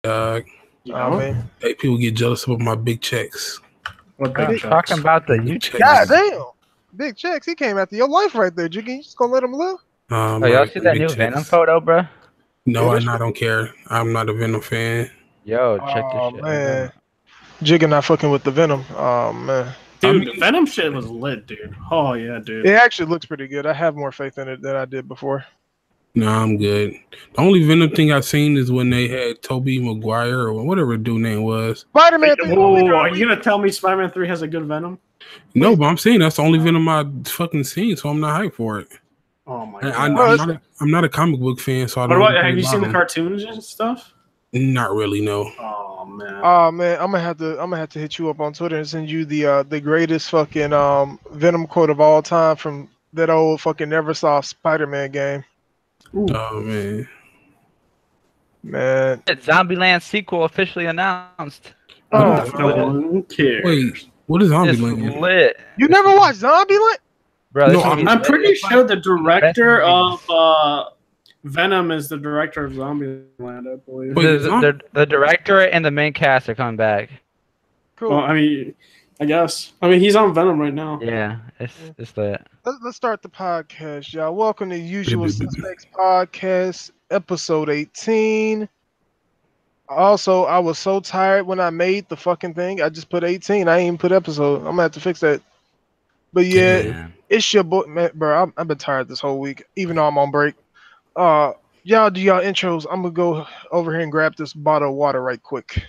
Oh man, Hey, people get jealous about my big checks. What big big checks? talking about the Big YouTube. checks. God damn, big checks. He came after your life right there, Jiggy. You just gonna let him live? Oh, y'all see that new Venom photo, bro? No, Yeah, I don't care. I'm not a Venom fan. Yo, check this Oh shit man, out. Jigga not fucking with the Venom. Oh man, Dude, the Venom shit was lit, dude. Oh yeah, dude. it actually looks pretty good. I have more faith in it than I did before. No, I'm good. The only Venom thing I've seen is when they had Tobey Maguire or whatever dude name was. Spider-Man. Whoa, are you gonna tell me Spider-Man 3 has a good Venom? No, but I'm saying that's the only Venom I've fucking seen, so I'm not hyped for it. Oh my god. I'm not a comic book fan, so I don't. What about, have you seen the cartoons and stuff? Not really, no. Oh man. Oh man, I'm gonna have to hit you up on Twitter and send you the greatest fucking Venom quote of all time from that old fucking Neversoft Spider-Man game. Ooh. Oh man. Man. Zombieland sequel officially announced. Oh, no one cares. Wait, what is Zombieland? It's lit. You never watched Zombieland? Bro, No, I'm pretty sure the director of Venom is the director of Zombieland, I believe. Wait, the director and the main cast are coming back. Cool. Well, I mean, I guess. I mean, he's on Venom right now. Yeah, it's lit. Let's start the podcast, y'all. Welcome to Usual Suspects Podcast, episode 18. Also, I was so tired when I made the fucking thing. I just put 18. I ain't even put episode. I'm gonna have to fix that. But yeah, it's your boy, man, bro. I've been tired this whole week, even though I'm on break. Y'all do y'all intros. I'm gonna go over here and grab this bottle of water right quick.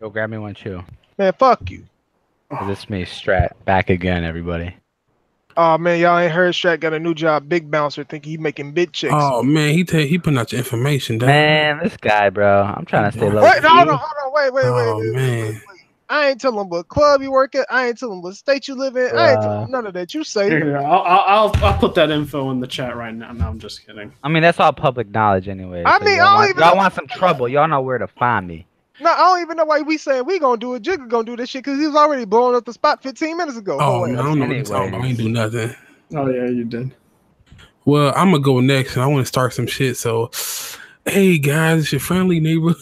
Go grab me one too. Man, fuck you. This me Strat back again, everybody. Oh man, y'all ain't heard Strat got a new job, Big Bouncer. Think he making big chicks. Oh man, he putting out your information, dog. Man, this guy, bro. I'm trying to stay low. Wait, hold on, wait. Oh man. I ain't telling what club you work at. I ain't telling what state you live in. I ain't telling none of that. You say. Here, I'll put that info in the chat right now. No, I'm just kidding. I mean, that's all public knowledge anyway. I so mean, y'all want some trouble. Y'all know where to find me. No, I don't even know why we saying we gonna do it. Jigga gonna do this shit because he was already blowing up the spot 15 minutes ago. Oh, man, I don't know what you're talking about. I ain't do nothing. Oh yeah, you did. Well, I'm gonna go next, and I want to start some shit. So, hey guys, it's your friendly neighbor.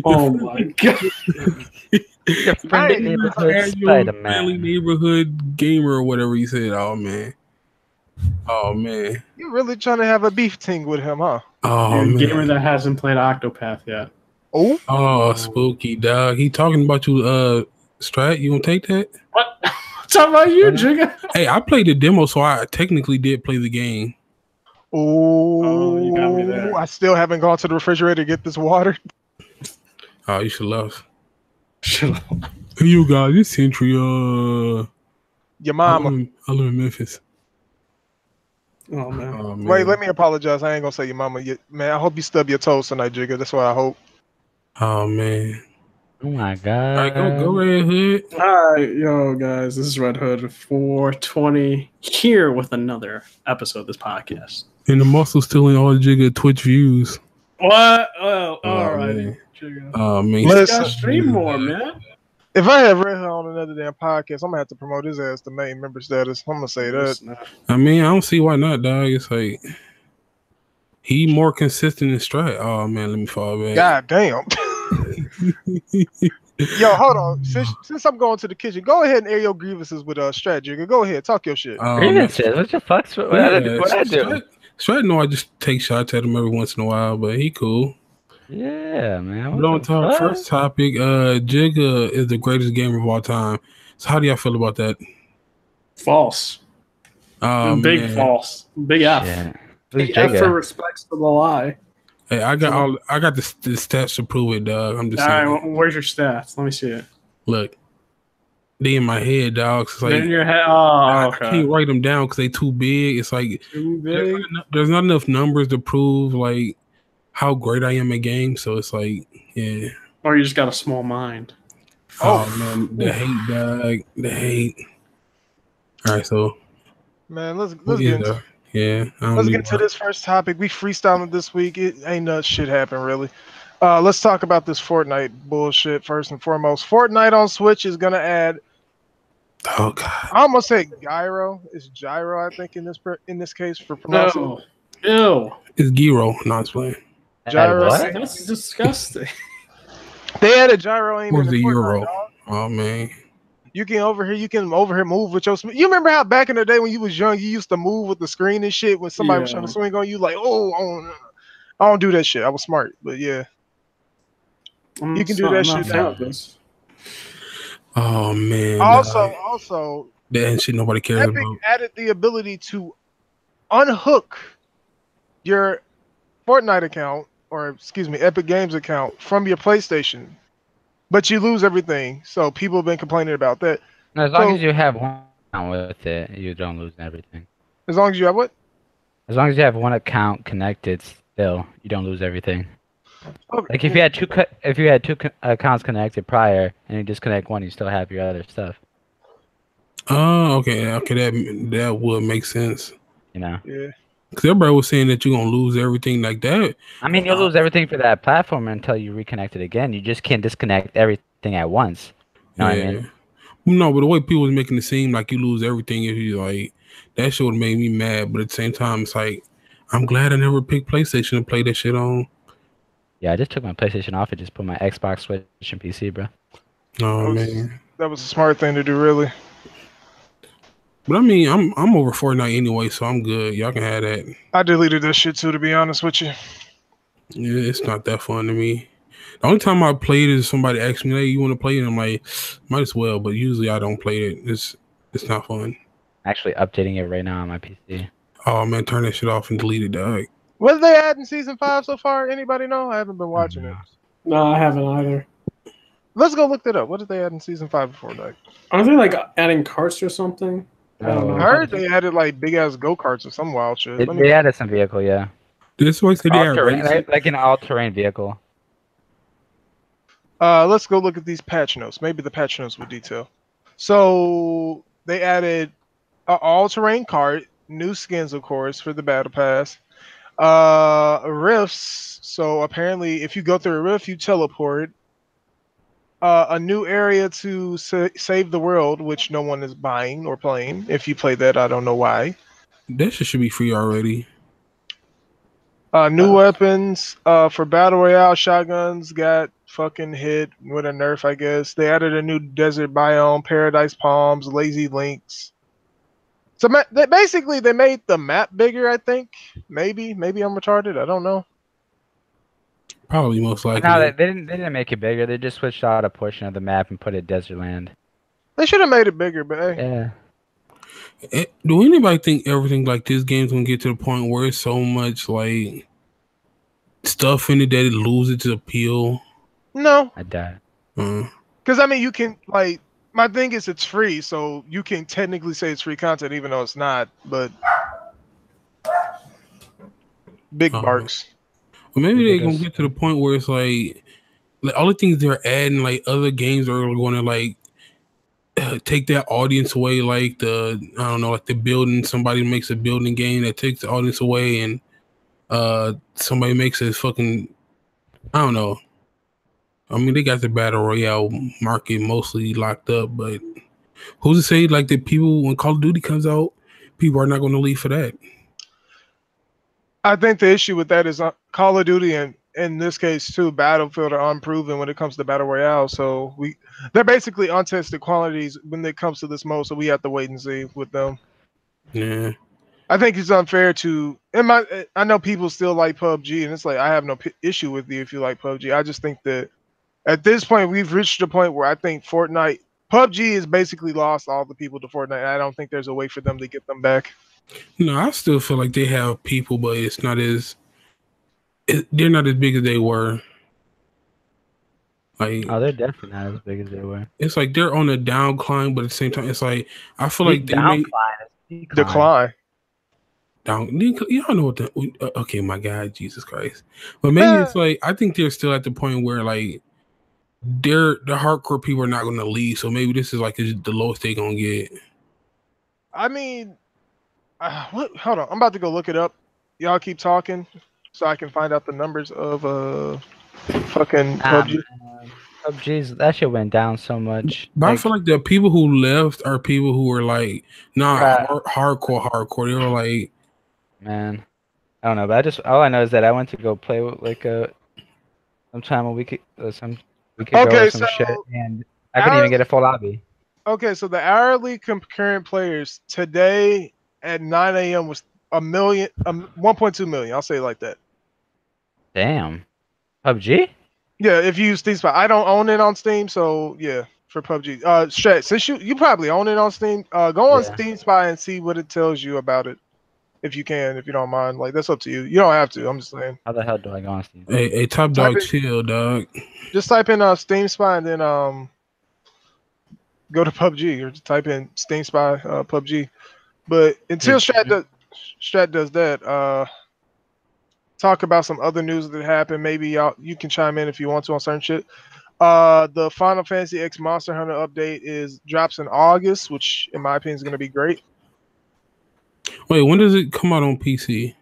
Oh my god. Your friendly neighborhood Spider-Man. Friendly neighborhood gamer or whatever you said. Oh man. Oh man. You really trying to have a beef ting with him, huh? Oh man. Gamer that hasn't played Octopath yet. Oh, spooky dog. He talking about you, Strat. You gonna take that? What? Talking about you, Jigga? Hey, I played the demo, so I technically did play the game. Oh, you got me there. I still haven't gone to the refrigerator to get this water. Oh, you should love. Hey, you guys, this Century. Your mama. I live in Memphis. Oh man. Wait, let me apologize. I ain't gonna say your mama. Man, I hope you stub your toes tonight, Jigga. That's what I hope. Oh man. Oh my god. All right, go Red Hood. All right, yo guys, this is Red Hood 420 here with another episode of this podcast. And the muscle's still in all the Jigga Twitch views. What? Oh, all right. Man. Oh man. Let's stream more, man. If I have Red Hood on another damn podcast, I'm gonna have to promote his ass to main member status. I'm gonna say that. I mean, I don't see why not, dog. It's like he more consistent than Strat. Oh man, let me fall back. God damn. Yo, hold on. Since I'm going to the kitchen, go ahead and air your grievances with Strat, Jigga. Go ahead, talk your shit. Grievances? What the fuck? What I do? Strat know I just take shots at him every once in a while, but he cool. Yeah, man. But on top, first topic, Jigga is the greatest gamer of all time. So how do y'all feel about that? False. Big man. False. Big F. Yeah. Big F for respects to the lie. Hey, I got the stats to prove it, dog. I'm just all saying. Right, where's your stats? Let me see it. Look, they in my head, dog. It's like in your head. Oh, I okay. can't write them down because they too big. It's like too big. There's not enough numbers to prove like how great I am at games. So it's like, yeah. Or you just got a small mind. Oh man, the hate, dog. The hate. All right, so man, let's get into let's get to this first topic. We freestyling this week. It ain't no shit happen really. Let's talk about this Fortnite bullshit first and foremost. Fortnite on Switch is gonna add. Oh god! I almost say gyro. It's gyro, I think, in this case for pronouncing. No. Ew. It's gyro. No, it's playing. Gyro. That's disgusting. They had a gyro aim in Where's the the Fortnite, Euro? dog. Oh man. You can over here move with your. You remember how back in the day when you was young, you used to move with the screen and shit when somebody was trying to swing on you, like, I don't do that shit. I was smart, but yeah, you can do that shit now. Oh man. Also, that shit nobody cares Epic about. added the ability to unhook your Fortnite account, or excuse me, Epic Games account from your PlayStation, but you lose everything. So people have been complaining about that. No, as long as you have one account with it, you don't lose everything. As long as you have what? As long as you have one account connected, still you don't lose everything. Okay. Like if you had two accounts connected prior, and you disconnect one, you still have your other stuff. Oh, okay, that would make sense. You know. Yeah. Because everybody was saying that you're gonna lose everything like that. I mean, you'll lose everything for that platform until you reconnect it again. You just can't disconnect everything at once. You know what I mean? No, but the way people was making it seem like you lose everything if you like, that shit would make me mad. But at the same time, it's like, I'm glad I never picked PlayStation to play that shit on. Yeah, I just took my PlayStation off and just put my Xbox, Switch, and PC, bro. Oh man, that was a smart thing to do, really. But I mean, I'm over Fortnite anyway, so I'm good. Y'all can have that. I deleted that shit too, to be honest with you. Yeah, it's not that fun to me. The only time I played is somebody asked me, "Hey, you want to play it?" And I'm like, might as well. But usually I don't play it. It's not fun. Actually, updating it right now on my PC. Oh man, turn that shit off and delete it, dog. What did they add in season 5 so far? Anybody know? I haven't been watching it. No, I haven't either. Let's go look that up. What did they add in season 5 of Fortnite? Aren't they like adding carts or something? I don't know. I heard they added like big ass go karts or some wild shit. They added some vehicle, yeah. This was the like an all-terrain vehicle. Let's go look at these patch notes. Maybe the patch notes with detail. So they added an all-terrain cart, new skins, of course, for the battle pass. Rifts. So apparently, if you go through a rift, you teleport. A new area to save the world, which no one is buying or playing. If you play that, I don't know why. That shit should be free already. New weapons for battle royale. Shotguns got fucking hit with a nerf, I guess. They added a new desert biome, paradise palms, lazy links. So basically, they made the map bigger. I think maybe I'm retarded. I don't know. Probably most likely. No, they didn't make it bigger. They just switched out a portion of the map and put it desert land. They should have made it bigger, but hey. Yeah. Do anybody think everything like this game's gonna get to the point where it's so much like stuff in it that it loses its appeal? No. I doubt. Because I mean, you can like. My thing is, it's free, so you can technically say it's free content, even though it's not. But big barks. Well, maybe they're gonna get to the point where it's like all the things they're adding, like other games are going to like take that audience away. Like like the building. Somebody makes a building game that takes the audience away, and somebody makes a fucking, I don't know. I mean, they got the battle royale market mostly locked up, but who's to say like the people when Call of Duty comes out, people are not going to leave for that? I think the issue with that is Call of Duty and in this case too, Battlefield are unproven when it comes to battle royale. So they're basically untested quantities when it comes to this mode. So we have to wait and see with them. Yeah. I think it's unfair to. I know people still like PUBG, and it's like I have no issue with you if you like PUBG. I just think that at this point we've reached a point where I think PUBG has basically lost all the people to Fortnite. I don't think there's a way for them to get them back. No, I still feel like they have people, but it's not as. They're not as big as they were. Like, they're definitely not as big as they were. It's like they're on a downcline, but at the same time, it's like I feel like they decline. Y'all know what okay, my God, Jesus Christ. But maybe it's like I think they're still at the point where like the hardcore people are not going to leave. So maybe this is like the lowest they're going to get. I mean, hold on, I'm about to go look it up. Y'all keep talking so I can find out the numbers of fucking PUBG. PUBG's that shit went down so much. But I feel like the people who left are people who were like not hardcore. They were like, man, I don't know. But all I know is that I went to go play with like sometime a week, We could go Okay, with some so shit, and I couldn't even get a full lobby. Okay, so the hourly concurrent players today at 9 a.m. was 1.2 million. I'll say it like that. Damn. PUBG? Yeah, if you use Steam Spy. I don't own it on Steam, so yeah, for PUBG. Strat, since you probably own it on Steam, go on Steam Spy and see what it tells you about it. If you can, if you don't mind. Like, that's up to you. You don't have to. I'm just saying. How the hell do I go on Steam? Hey, Top Dog, chill, dog. Just type in Steam Spy and then go to PUBG or just type in Steam Spy PUBG. But until Strat does that, talk about some other news that happened. Maybe you can chime in if you want to on certain shit. The Final Fantasy X Monster Hunter update drops in August, which in my opinion is going to be great. Wait, when does it come out on PC?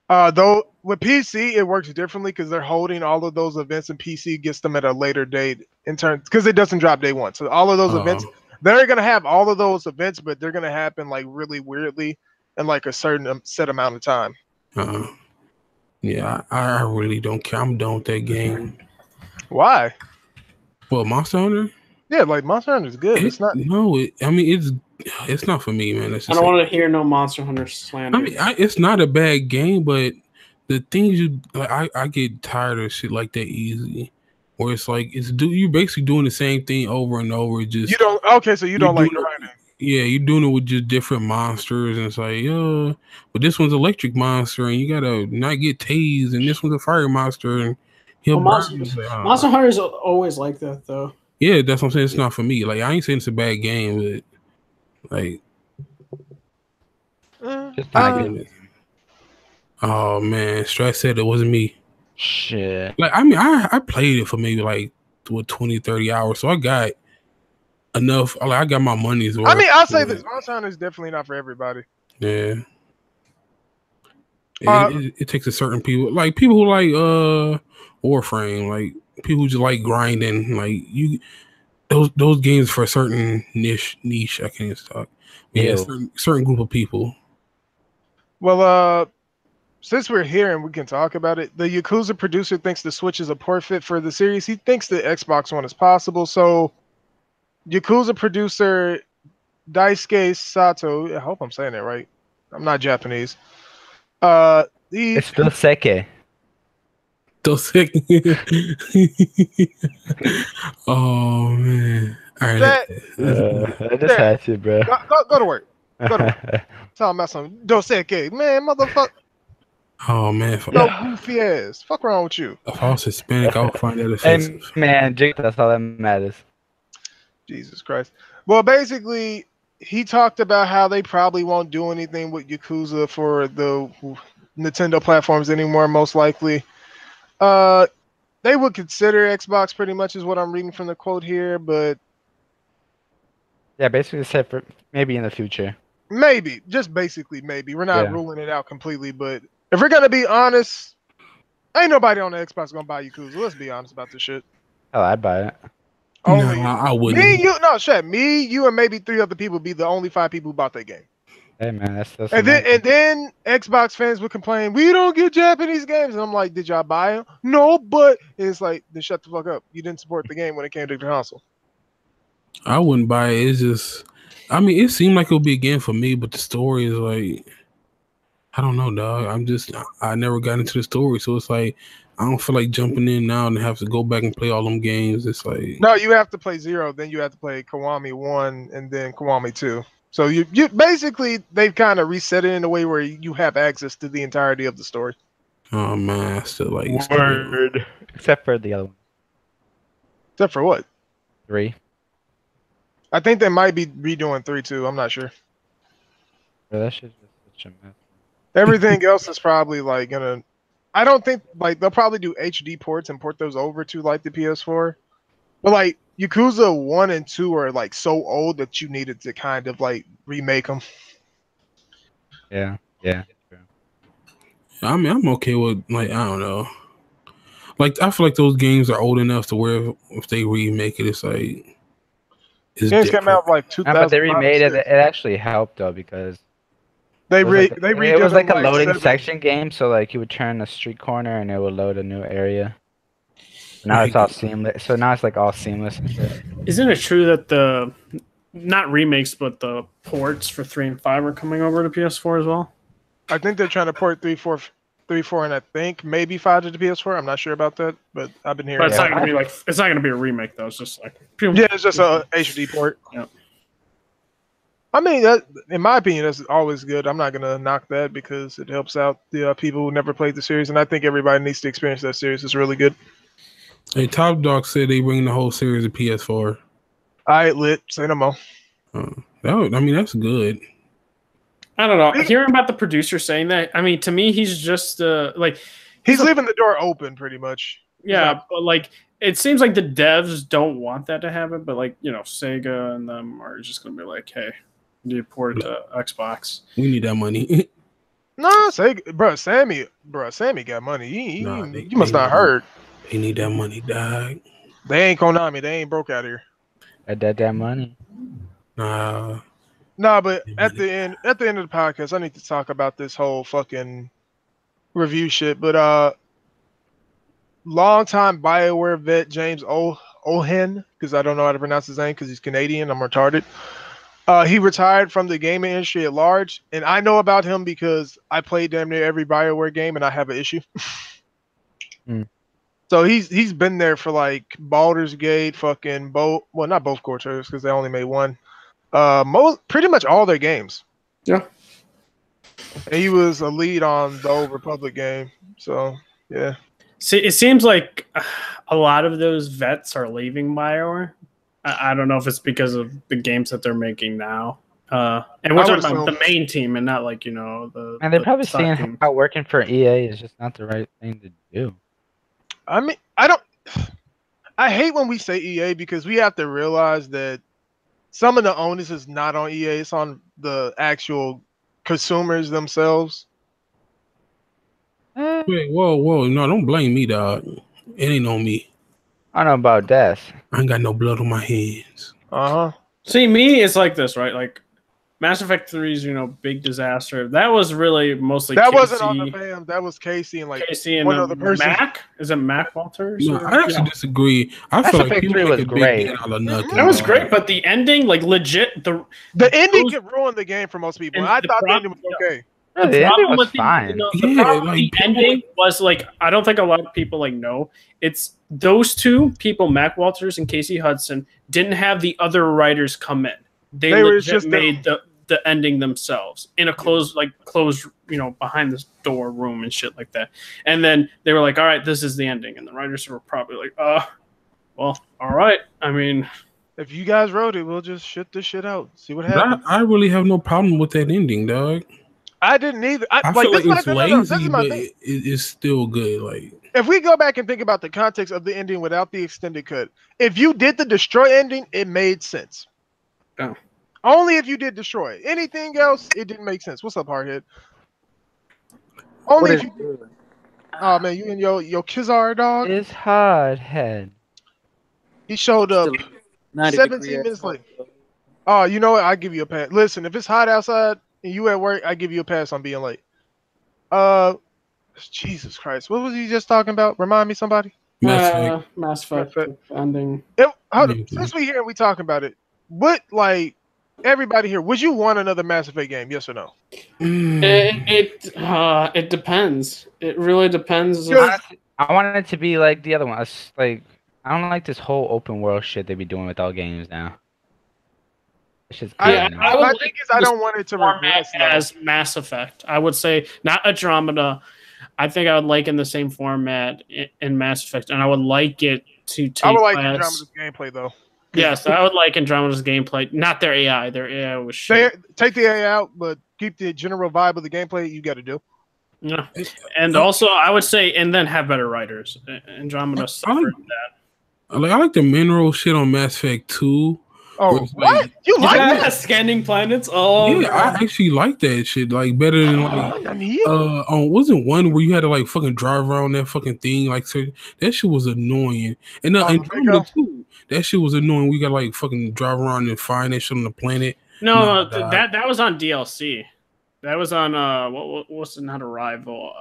Though with PC it works differently because they're holding all of those events, and PC gets them at a later date in turn because it doesn't drop day one. So all of those events, they're gonna have all of those events, but they're gonna happen like really weirdly in like a certain set amount of time. Yeah, I really don't care. I'm done with that game. Why? Well, Monster Hunter? Yeah, like Monster Hunter is good. It's not. No, it's not for me, man. I don't want to hear no Monster Hunter slander. I mean, it's not a bad game, but the things I get tired of shit like that easy. Where it's like you're basically doing the same thing over and over. Just you don't. Okay, so you don't like grinding. Yeah, you're doing it with just different monsters, and it's like, but this one's electric monster, and you gotta not get tased, and this one's a fire monster, and Monster Hunter is always like that, though. Yeah, that's what I'm saying. It's not for me. Like, I ain't saying it's a bad game, but like, oh man, Strat said it wasn't me. Shit. Like, I mean, I played it for maybe like 20, 30 hours, so I got enough. Like, I got my money's worth. I mean, I'll say this: Monster Hunter is definitely not for everybody. Yeah. It takes a certain people who like Warframe, like people who just like grinding, like those games for a certain niche. I can't talk. Yeah, certain group of people. Well, since we're here and we can talk about it, the Yakuza producer thinks the Switch is a poor fit for the series. He thinks the Xbox One is possible. So, Yakuza producer Daisuke Sato, I hope I'm saying that right. I'm not Japanese. It's Doseke. Oh man! All right, I just had to, bro. Go to work. Go to work. Tell him about some Doseke, man, motherfucker. Oh man, no goofy ass. Fuck wrong with you? If I was Hispanic, I would find that offensive. Hey, man, Jake, that's all that matters. Jesus Christ. Well, basically, he talked about how they probably won't do anything with Yakuza for the Nintendo platforms anymore, most likely. They would consider Xbox pretty much is what I'm reading from the quote here, but yeah, basically said for maybe in the future. Maybe, just basically maybe. We're not ruling it out completely, but if we're gonna be honest, ain't nobody on the Xbox gonna buy Yakuza. Let's be honest about this shit. Oh, I'd buy it. Only no, I wouldn't. Me, you, and maybe 3 other people be the only 5 people who bought that game. Hey man, that's and then Xbox fans would complain, we don't get Japanese games. And I'm like, did y'all buy them? No, but it's like, then shut the fuck up. You didn't support the game when it came to the console. I wouldn't buy it. It's just, I mean, it seemed like it would be a game for me, but the story is like, I don't know, dog. I never got into the story, so it's like, I don't feel like jumping in now and have to go back and play all them games. It's like, no, you have to play 0, then you have to play Kiwami 1 and then Kiwami 2. So you basically, they've kind of reset it in a way where you have access to the entirety of the story. Oh man, I still like Word. Except for the other one. Except for what? 3. I think they might be redoing 3 too. I'm not sure. Bro, that shit's just such a mess. Everything else is probably like gonna. I don't think like they'll probably do HD ports and port those over to like the PS4. But like Yakuza 1 and 2 are like so old that you needed to kind of like remake them. Yeah. I mean, I'm okay with like, I don't know. Like, I feel like those games are old enough to where if they remake it, it's like games came out like 2000. But they remade it. It actually helped though because it was like a loading section game. So like you would turn a street corner and it would load a new area. Now it's all seamless. So now it's like all seamless and shit. Isn't it true that the not remakes but the ports for 3 and 5 are coming over to PS4 as well? I think they're trying to port 3, 4, and I think maybe 5 to the PS4. I'm not sure about that, but I've been hearing. But it's not gonna be like it's not gonna be a remake though. It's just like it's just a HD port. Yeah. I mean, that, in my opinion, that's always good. I'm not gonna knock that because it helps out the people who never played the series, and I think everybody needs to experience that series. It's really good. Hey, Top Dog said they bring the whole series to PS4. All right, lit. Say no more. That's good. I don't know. Hearing about the producer saying that, I mean, to me, he's just he's leaving the door open, pretty much. Yeah, but like it seems like the devs don't want that to happen, but like Sega and them are just gonna be like, hey. You port it to Xbox. We need that money. No, Sammy got money. You must not heard. They need that money, dog. They ain't Konami. They ain't broke out here. That money. Nah, but at the end of the podcast, I need to talk about this whole fucking review shit. But longtime BioWare vet James Ohen, because I don't know how to pronounce his name because he's Canadian. I'm retarded. He retired from the gaming industry at large, and I know about him because I played damn near every BioWare game, and I have an issue. So he's been there for like Baldur's Gate, fucking not both Cortez because they only made one. Pretty much all their games. Yeah. And he was a lead on the Old Republic game. So yeah. See, it seems like a lot of those vets are leaving BioWare. I don't know if it's because of the games that they're making now. And we're talking about the main team and not like, the. And they're probably seeing how working for EA is just not the right thing to do. I mean, I hate when we say EA because we have to realize that some of the onus is not on EA, it's on the actual consumers themselves. Wait, whoa. No, don't blame me, dog. It ain't on me. I don't know about that. I ain't got no blood on my hands. See, me, it's like this, right? Like Mass Effect 3's, big disaster. That was really mostly that Casey. Wasn't on the fam. That was Casey and one other person. Mac? Is it Mac Walters? No, I actually disagree. I feel like 3 was great. That was great, but the ending, like legit, the ending could ruin the game for most people. I thought the ending was okay. The ending was fine. The problem with the ending was like I don't think a lot of people know. It's those two people, Mac Walters and Casey Hudson, didn't have the other writers come in. They legit made the ending themselves in a closed behind this door room and shit like that. And then they were like, all right, this is the ending. And the writers were probably like, well, all right. I mean, if you guys wrote it, we'll just shit this shit out. See what happens. I really have no problem with that ending, dog. I didn't either. I feel like it's lazy, but it's still good. Like, if we go back and think about the context of the ending without the extended cut, if you did the destroy ending, it made sense. Oh. Only if you did destroy. Anything else, it didn't make sense. What's up, Hardhead? Only if you. Oh man, you and your Kizar dog. It's Hardhead. He showed up 17 minutes late. Oh, you know what? I give you a pass. Listen, if it's hot outside and you at work, I give you a pass on being late. Jesus Christ, what was he just talking about? Remind me, somebody. Mass Effect ending. Since we talking about it, what everybody here? Would you want another Mass Effect game? Yes or no? It depends. It really depends. I want it to be like the other one. I don't like this whole open world shit they be doing with all games now. My thing is, I don't want it to regress as Mass Effect. I would say not Andromeda. I think I would like in the same format in Mass Effect, and I would like it to take. I would like Andromeda's gameplay though. Yes, I would like Andromeda's gameplay. Not their AI. Their AI was shit. Take the AI out, but keep the general vibe of the gameplay. You got to do. Yeah, and also I would say, and then have better writers. Andromeda suffered that. I like the mineral shit on Mass Effect 2. Oh, what? You like that? Scanning planets? Oh, yeah, I actually like that shit. Better than wasn't one where you had to fucking drive around that fucking thing. So that shit was annoying. And Andromeda too. That shit was annoying. We got fucking drive around and find that shit on the planet. No, that was on DLC. That was on what's not Arrival?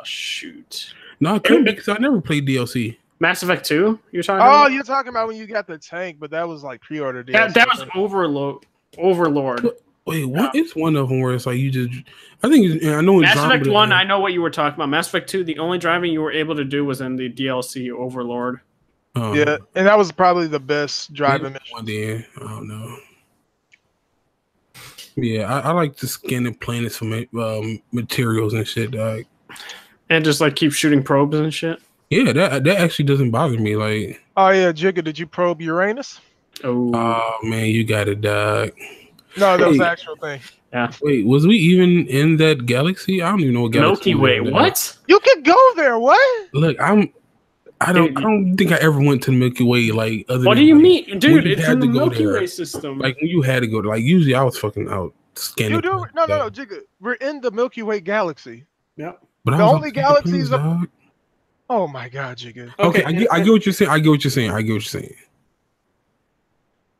Shoot. No, it couldn't be because I never played DLC. Mass Effect 2? You're talking about? Oh, you're talking about when you got the tank, but that was like pre-order DLC. That was Overlord. Wait, what is one of them where it's like you just? I think I know. Mass Effect 1, I know what you were talking about. Mass Effect 2, the only driving you were able to do was in the DLC Overlord. Yeah, and that was probably the best driving mission. One day, I don't know. Yeah, I like to scan the planets for materials and shit, dog. And just like keep shooting probes and shit. Yeah, that actually doesn't bother me. Like, oh yeah, Jigga, did you probe Uranus? Oh man, you got it, dog. No, that was the actual thing. Yeah. Wait, was we even in that galaxy? I don't even know what galaxy. Milky Way. What? You could go there. What? Look, I don't think I ever went to the Milky Way. Like, what do you mean, dude? It's in the Milky Way system. Like when you had to go. Like usually, I was fucking out scanning. You do? No, Jigga. We're in the Milky Way galaxy. Yeah. But the only galaxies. Oh my God, Jigga. Okay, I get what you're saying. I get what you're saying.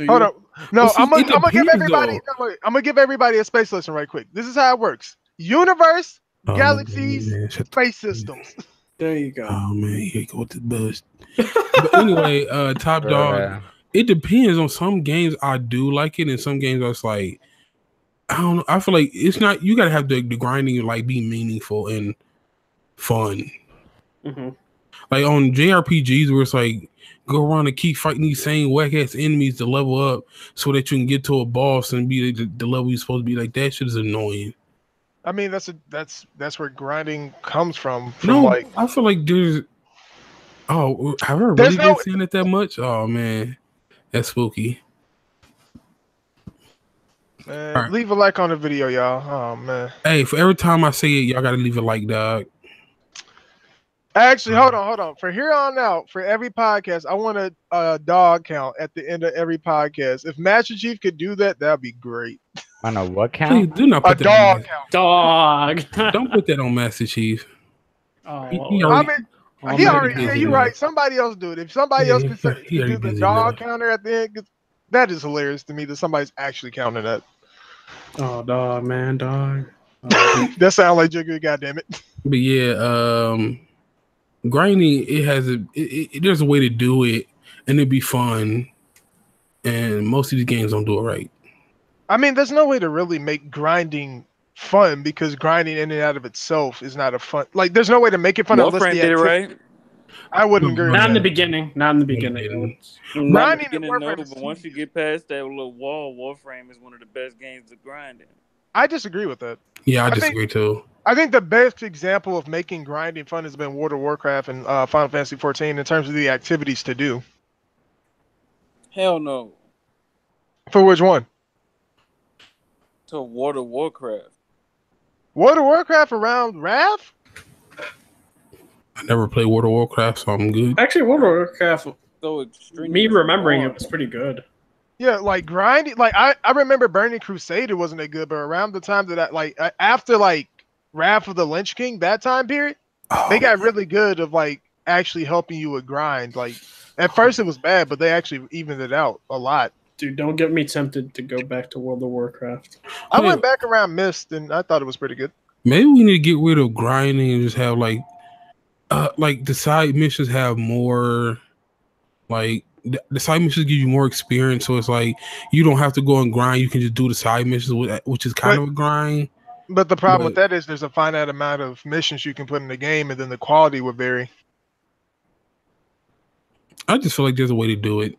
Hold on. No, I'm gonna give everybody. I'm gonna give everybody a space lesson right quick. This is how it works: universe, galaxies, space systems. There you go. Oh man, here you go with the buzz. But anyway, Top Dog. It depends on some games. I do like it, and some games I was like, I don't know. I feel like it's not. You gotta have the grinding like be meaningful and fun. Mm-hmm. Like on JRPGs where it's like go around and keep fighting these same whack ass enemies to level up so that you can get to a boss and be the level you're supposed to be. Like that shit is annoying. I mean, that's where grinding comes from. No, like, I feel like there's. Oh, have I really been seeing it that much? Oh man, that's spooky. Man, right. Leave a like on the video, y'all. Oh man. Hey, for every time I say it, y'all gotta leave a like, dog. Actually, hold on. For here on out, for every podcast, I want a dog count at the end of every podcast. If Master Chief could do that, that'd be great. I know what count? Please do not put that dog on count. Dog. Don't put that on Master Chief. Oh, he already. Yeah, you're right. Somebody else do it. If somebody else could do the dog counter at the end, that is hilarious to me that somebody's actually counting that. Oh, dog, man, dog. That sounds like Jigga. Goddamn it. But yeah, grinding, it has there's a way to do it and it'd be fun, and most of these games don't do it right. I mean, there's no way to really make grinding fun because grinding in and out of itself is not a fun. Like, there's no way to make it fun. Warframe did it right. I wouldn't agree. Not in the beginning. Not in the beginning. Not in the beginning, but once you get past that little wall, Warframe is one of the best games to grind in. I disagree with that. Yeah, I disagree too. I think the best example of making grinding fun has been World of Warcraft and Final Fantasy XIV in terms of the activities to do. Hell no. For which one? To World of Warcraft. World of Warcraft around Wrath? I never played World of Warcraft, so I'm good. Actually, World of Warcraft, so extremely me remembering it was pretty good. Yeah, like grinding. Like I remember Burning Crusade, it wasn't that good, but around the time that after Wrath of the Lich King, that time period, they got really good of like actually helping you with grind. Like at first it was bad, but they actually evened it out a lot. Dude, don't get me tempted to go back to World of Warcraft. I went back around Mist and I thought it was pretty good. Maybe we need to get rid of grinding and just have like the side missions have more, like the side missions give you more experience. So it's like you don't have to go and grind. You can just do the side missions, which is kind of a grind. But the problem with that is there's a finite amount of missions you can put in the game, and then the quality will vary. I just feel like there's a way to do it.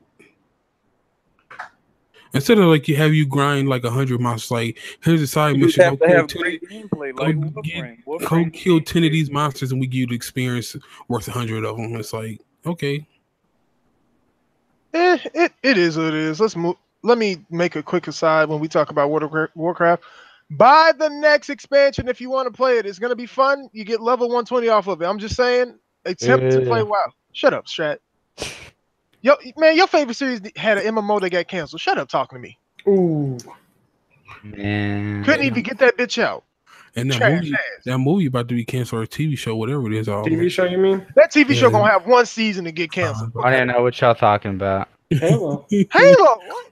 Instead of like you grind like 100 monsters, like here's a side mission. Go kill 10 of these monsters, and we give you the experience worth 100 of them. It's like, okay. It is what it is. Let's move. Let me make a quick aside when we talk about World of Warcraft. Buy the next expansion if you want to play it. It's gonna be fun. You get level 120 off of it. I'm just saying, attempt to play WoW. Shut up, Strat. Yo, man, your favorite series had an MMO that got canceled. Shut up talking to me. Ooh. Man. Couldn't even get that bitch out. And that movie about to be canceled, or a TV show, whatever it is. TV show, you mean? That TV show gonna have one season to get canceled. I didn't know what y'all talking about. Halo. Halo. What?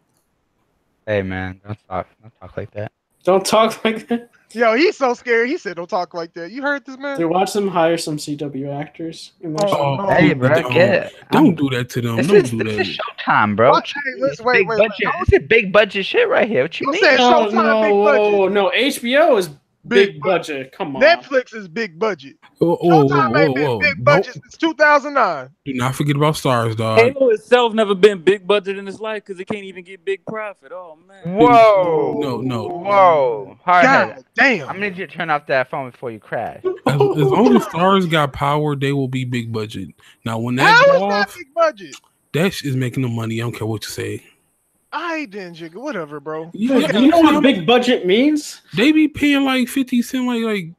Hey man, don't talk like that. Don't talk like that. Yo, he's so scared. He said, "Don't talk like that." You heard this man? Dude, watch them hire some CW actors. Hey, bro, don't do that to them. This don't do is that. Showtime, bro. Hey, listen, wait. This is big budget shit right here. What you mean? Showtime, big budget. No, HBO is big budget. Come on. Netflix is big budget. Showtime ain't been big budget since 2009. Do not forget about Stars, dog. Halo itself never been big budget in its life because it can't even get big profit. Oh man. Whoa. No. Whoa. God damn. I'm gonna need you to turn off that phone before you crash. As long as Stars got power, they will be big budget. Now, when that How is off, that big budget? that is making them money. I don't care what you say. I didn't, Jigga. Whatever, bro. Yeah, you know what big budget means? They be paying like 50 cents, like.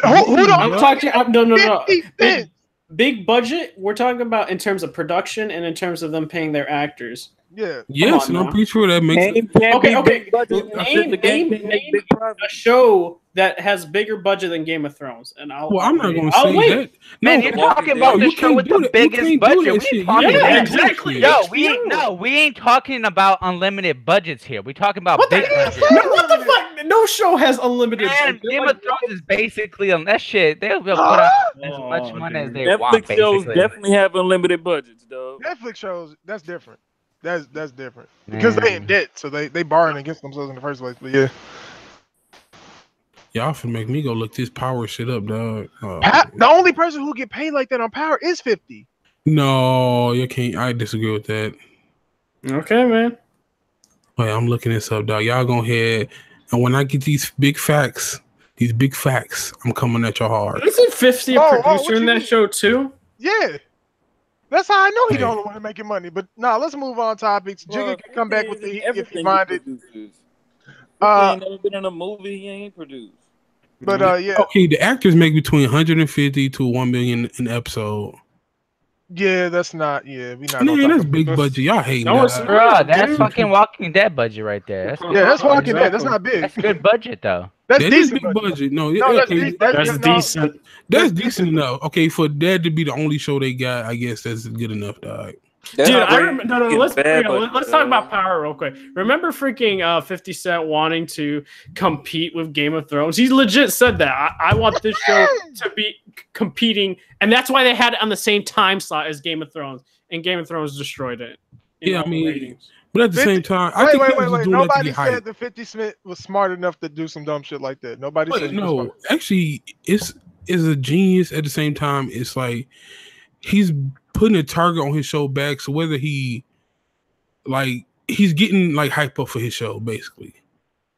I'm talking. No. 50 Big budget. We're talking about in terms of production and in terms of them paying their actors. Yeah. Yes, and I'm pretty sure that makes. Okay. Name a show that has bigger budget than Game of Thrones, and I'm not going to say that. Man, you're talking about the show with the biggest budget. Exactly. Yo, we ain't talking about unlimited budgets here. We talking about big budgets. What the fuck? No show has unlimited. Man, Game of Thrones is basically on that shit. They'll put out as much money as they want. Netflix shows definitely have unlimited budgets, though. Netflix shows, that's different. That's different because they in debt, so they borrowing against themselves in the first place. But yeah, y'all finna make me go look this Power shit up, dog. The only person who get paid like that on Power is 50. No, you can't. I disagree with that. Okay, man. Wait, I'm looking this up, dog. Y'all go ahead, and when I get these big facts, I'm coming at y'all hard. Isn't 50 a producer in that show too? Yeah. That's how I know he don't want to making money. But let's move on topics. Jigga can come back with the if he minded. He ain't never been in a movie he ain't produced. But yeah. Okay, the actors make between 150 to 1 million an episode. Yeah, that's not. Yeah, we not. Man, that's big budget. Y'all hate that. Bro, that's fucking Walking Dead budget right there. That's Walking Dead. That's not big. That's good budget though. That's decent big budget. No, that's decent. That's decent enough. Okay, for that to be the only show they got, I guess that's good enough, dog. Dude, I remember. Let's talk about Power real quick. Remember freaking 50 Cent wanting to compete with Game of Thrones? He legit said that. I want this show to be competing, and that's why they had it on the same time slot as Game of Thrones, and Game of Thrones destroyed it. Yeah, I mean, but at the same time, I think wait. Nobody said that 50 Cent was smart enough to do some dumb shit like that. Nobody said no. Actually, it's a genius. At the same time, it's like he's putting a target on his show back. So whether he's getting like hype up for his show, basically.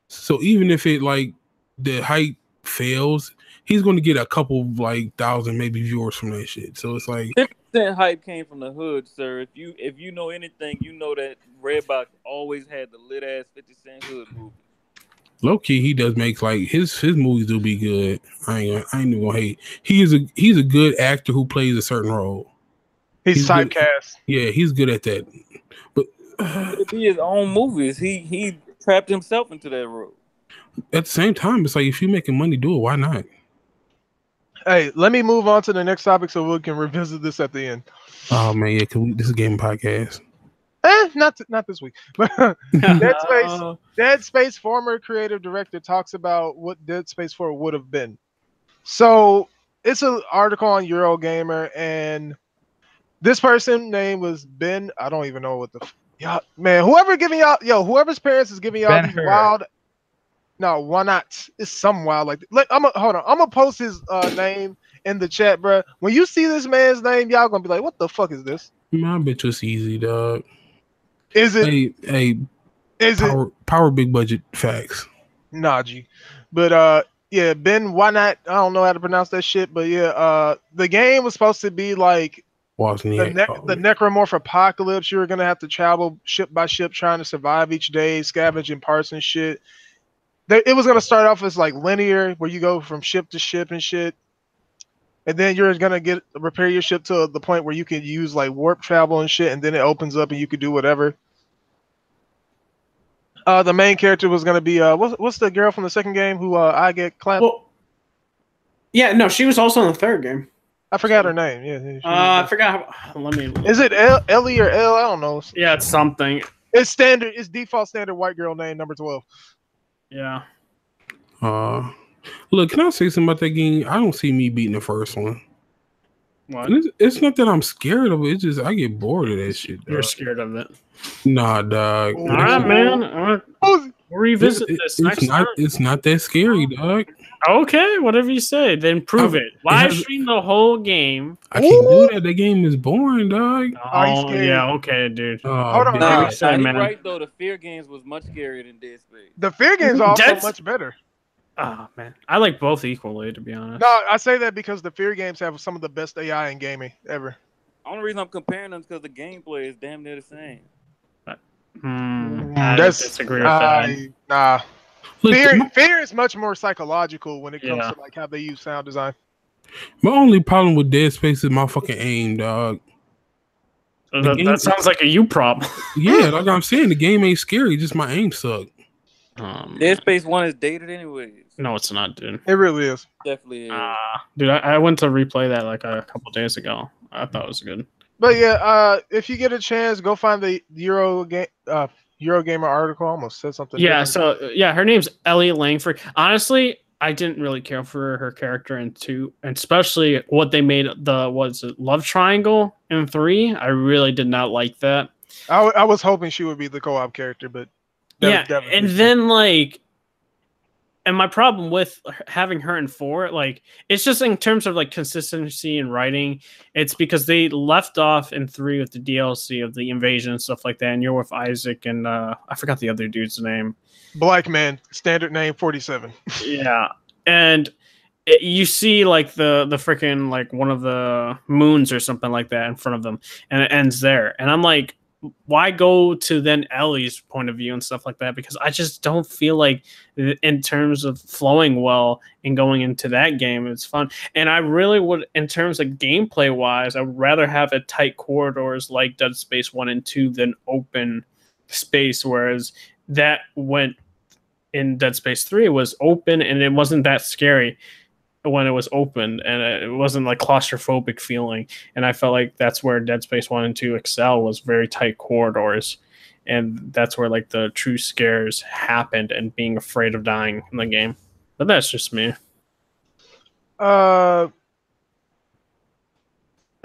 So even if it like the hype fails, he's going to get a couple like thousand maybe viewers from that shit. So it's like 50% hype came from the hood, sir. If you know anything, you know that Redbox always had the lit ass 50 Cent hood movie. Low key, he does make like his movies do be good. I ain't even gonna hate. He's a good actor who plays a certain role. He's typecast. Yeah, he's good at that. But it'd be his own movies. He trapped himself into that role. At the same time, it's like if you're making money, do it. Why not? Hey, let me move on to the next topic so we can revisit this at the end. Oh man, yeah, this is a gaming podcast. Not this week. Dead Space former creative director talks about what Dead Space 4 would have been. So it's an article on Eurogamer, and this person name was Ben. I don't even know what whoever's parents is giving y'all these wild. No, why not? It's some wild like. Hold on. I'm gonna post his name in the chat, bro. When you see this man's name, y'all gonna be like, "What the fuck is this?" My bitch was easy, dog. Is it? Is it power big budget facts? Nah, G. But yeah, Ben. Why not? I don't know how to pronounce that shit, but yeah, the game was supposed to be like the necromorph apocalypse. You were gonna have to travel ship by ship, trying to survive each day, scavenging parts and shit. It was gonna start off as like linear, where you go from ship to ship and shit, and then you're gonna repair your ship to the point where you can use like warp travel and shit, and then it opens up and you could do whatever. The main character was gonna be what's the girl from the second game who I get clapped? Well, yeah, no, she was also in the third game. I forgot her name. Yeah. I forgot. Let me. Is it Ellie or L? I don't know. Yeah, it's something. It's standard. It's default standard white girl name number 12. Yeah. Look, can I say something about that game? I don't see me beating the first one. What? It's not that I'm scared of it. It's just I get bored of that shit. You're scared of it. Nah, dog. All right, man. We'll revisit this next time. It's not that scary, dog. Okay, whatever you say. Then prove it. Live stream the whole game. I can't do that. The game is boring, dog. Oh, yeah. Okay, dude. Hold on. Nah, he's right, though. The Fear games was much scarier than Dead Space. The Fear games are also much better. Oh, man. I like both equally, to be honest. No, I say that because the Fear games have some of the best AI in gaming ever. The only reason I'm comparing them is because the gameplay is damn near the same. I disagree with that. Nah. Fear is much more psychological when it comes to like how they use sound design. My only problem with Dead Space is my fucking aim, dog. That sounds like a you problem. Yeah, like I'm saying, the game ain't scary, just my aim suck. Dead Space 1 is dated anyways. No, it's not, dude. It really is. Definitely is. Dude, I went to replay that like a couple days ago. I thought it was good. But yeah, if you get a chance, go find the Eurogamer article. I almost said something. Yeah, different. so yeah, her name's Ellie Langford. Honestly, I didn't really care for her character in 2, and especially what they made love triangle in 3. I really did not like that. I was hoping she would be the co-op character, but yeah, and then like. And my problem with having her in 4, like, it's just in terms of like consistency in writing. It's because they left off in 3 with the DLC of the invasion and stuff like that. And you're with Isaac and I forgot the other dude's name. Black man, standard name 47. Yeah, and you see like the freaking like one of the moons or something like that in front of them, and it ends there. And I'm like, why go to then Ellie's point of view and stuff like that? Because I just don't feel like in terms of flowing well and going into that game, it's fun. And I really would, in terms of gameplay wise, I would rather have it tight corridors like Dead Space 1 and 2 than open space. Whereas that went in Dead Space 3, it was open and it wasn't that scary when it was open, and it wasn't like claustrophobic feeling. And I felt like that's where Dead Space 1 and 2 excel, was very tight corridors, and that's where like the true scares happened and being afraid of dying in the game. But that's just me. The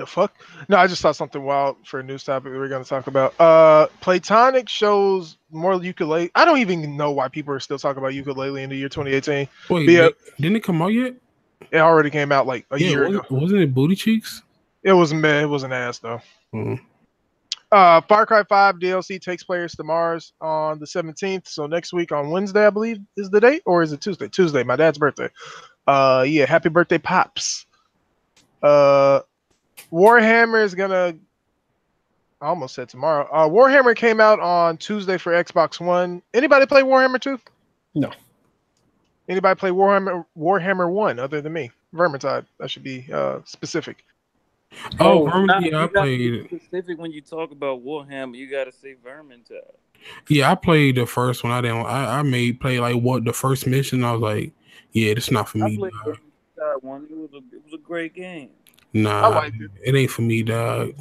fuck? No, I just saw something wild for a news topic that we're going to talk about. Playtonic shows more ukulele. I don't even know why people are still talking about ukulele in the year 2018. Wait, didn't it come out yet? It already came out like a year ago. Wasn't it Booty Cheeks? It wasn't bad. It wasn't ass though. Mm-hmm. Far Cry 5 DLC takes players to Mars on the 17th. So next week on Wednesday, I believe, is the date, or is it Tuesday? Tuesday, my dad's birthday. Yeah, happy birthday, Pops. Warhammer is gonna. I almost said tomorrow. Warhammer came out on Tuesday for Xbox One. Anybody play Warhammer 2? No. Anybody play Warhammer 1 other than me? Vermintide. That should be specific. Oh, Vermintide. Yeah, I played. Specific when you talk about Warhammer, you gotta say Vermintide. Yeah, I played the first one. I made play like the first mission. I was like, yeah, this not for me. I played Vermintide 1. It was a great game. Nah, I liked it ain't for me, dog.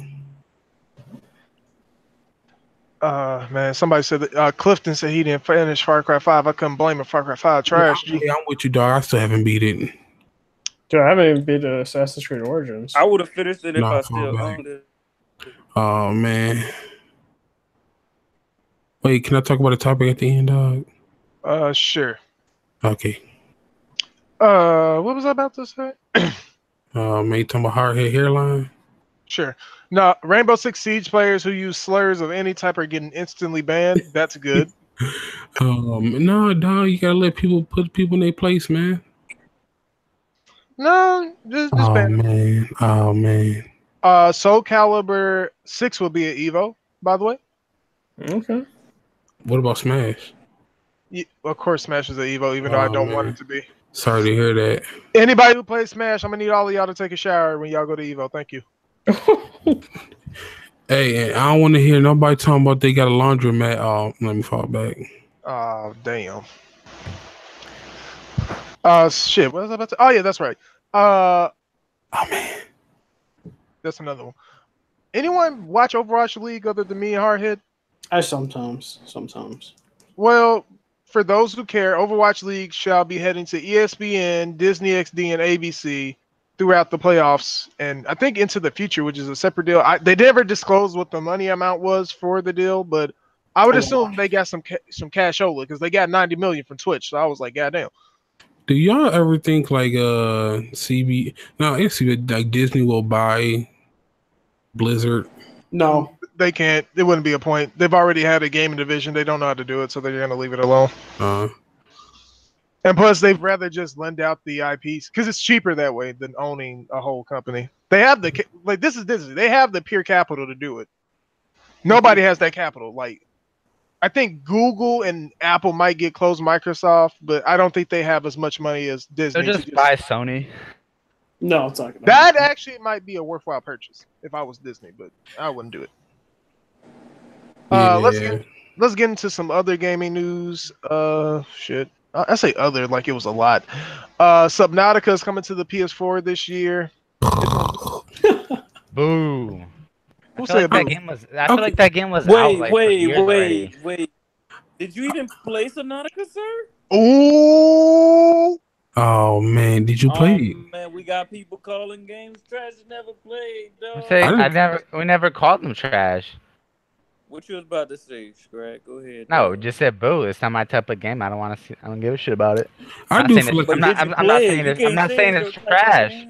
Man, somebody said that Clifton said he didn't finish Far Cry 5. I couldn't blame him. Far Cry 5 trash. Yeah, I'm with you, dog. I still haven't beat it. Dude, I haven't even beat Assassin's Creed Origins. I would have finished it if I still owned it. Oh man. Wait, can I talk about the topic at the end, dog? Sure. Okay. What was I about to say? Man, talking about hardhead hairline. Sure. No, Rainbow Six Siege players who use slurs of any type are getting instantly banned. That's good. No, dog, you gotta let people put people in their place, man. No, just ban. Oh man. Soul Calibur 6 will be at Evo, by the way. Okay. What about Smash? Yeah, of course, Smash is at Evo, even though I don't want it to be. Sorry to hear that. Anybody who plays Smash, I'm gonna need all of y'all to take a shower when y'all go to Evo. Thank you. Hey, I don't want to hear nobody talking about they got a laundromat. Oh, let me fall back. Oh, damn. Shit. What was I about to? Oh, yeah, that's right. Oh man, that's another one. Anyone watch Overwatch League other than me and Hardhead? I sometimes. Well, for those who care, Overwatch League shall be heading to ESPN, Disney XD, and ABC throughout the playoffs, and I think into the future, which is a separate deal. They never disclosed what the money amount was for the deal, but I would assume they got some cashola because they got 90 million from Twitch. So I was like, goddamn. Do y'all ever think like like Disney will buy Blizzard? No, they can't. It wouldn't be a point. They've already had a gaming division. They don't know how to do it, so they're gonna leave it alone. And plus, they'd rather just lend out the IPs because it's cheaper that way than owning a whole company. They have the this is Disney. They have the pure capital to do it. Nobody has that capital. Like, I think Google and Apple might get close Microsoft, but I don't think they have as much money as Disney. They'll just buy Sony. No, it's not. That actually might be a worthwhile purchase if I was Disney, but I wouldn't do it. Let's get into some other gaming news. Shit. I say other like it was a lot. Subnautica is coming to the PS4 this year. Boo. I feel like that game was out like wait. Did you even play Subnautica, sir? Ooh. Oh man, did you play it? Man, we got people calling games trash and never played, dog. We never called them trash. What you was about to say, Scrag? Go ahead. No, just said boo. It's not my type of game. I don't want to see. I don't give a shit about it. I'm not saying it's trash.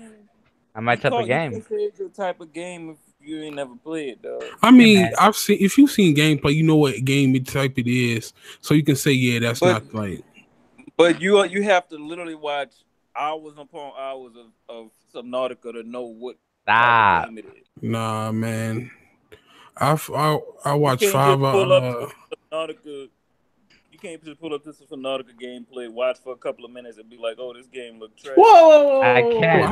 I'm my type of game. You can say it's your type of game if you ain't never played, though. I mean, if you've seen gameplay, you know what game type it is, so you can say, yeah, that's not like. But you have to literally watch hours upon hours of Subnautica to know what game it is. Nah, man. I watched 5 hours. You can't just pull up this Subnautica gameplay, watch for a couple of minutes, and be like, "Oh, this game looks trash." Whoa! I can't.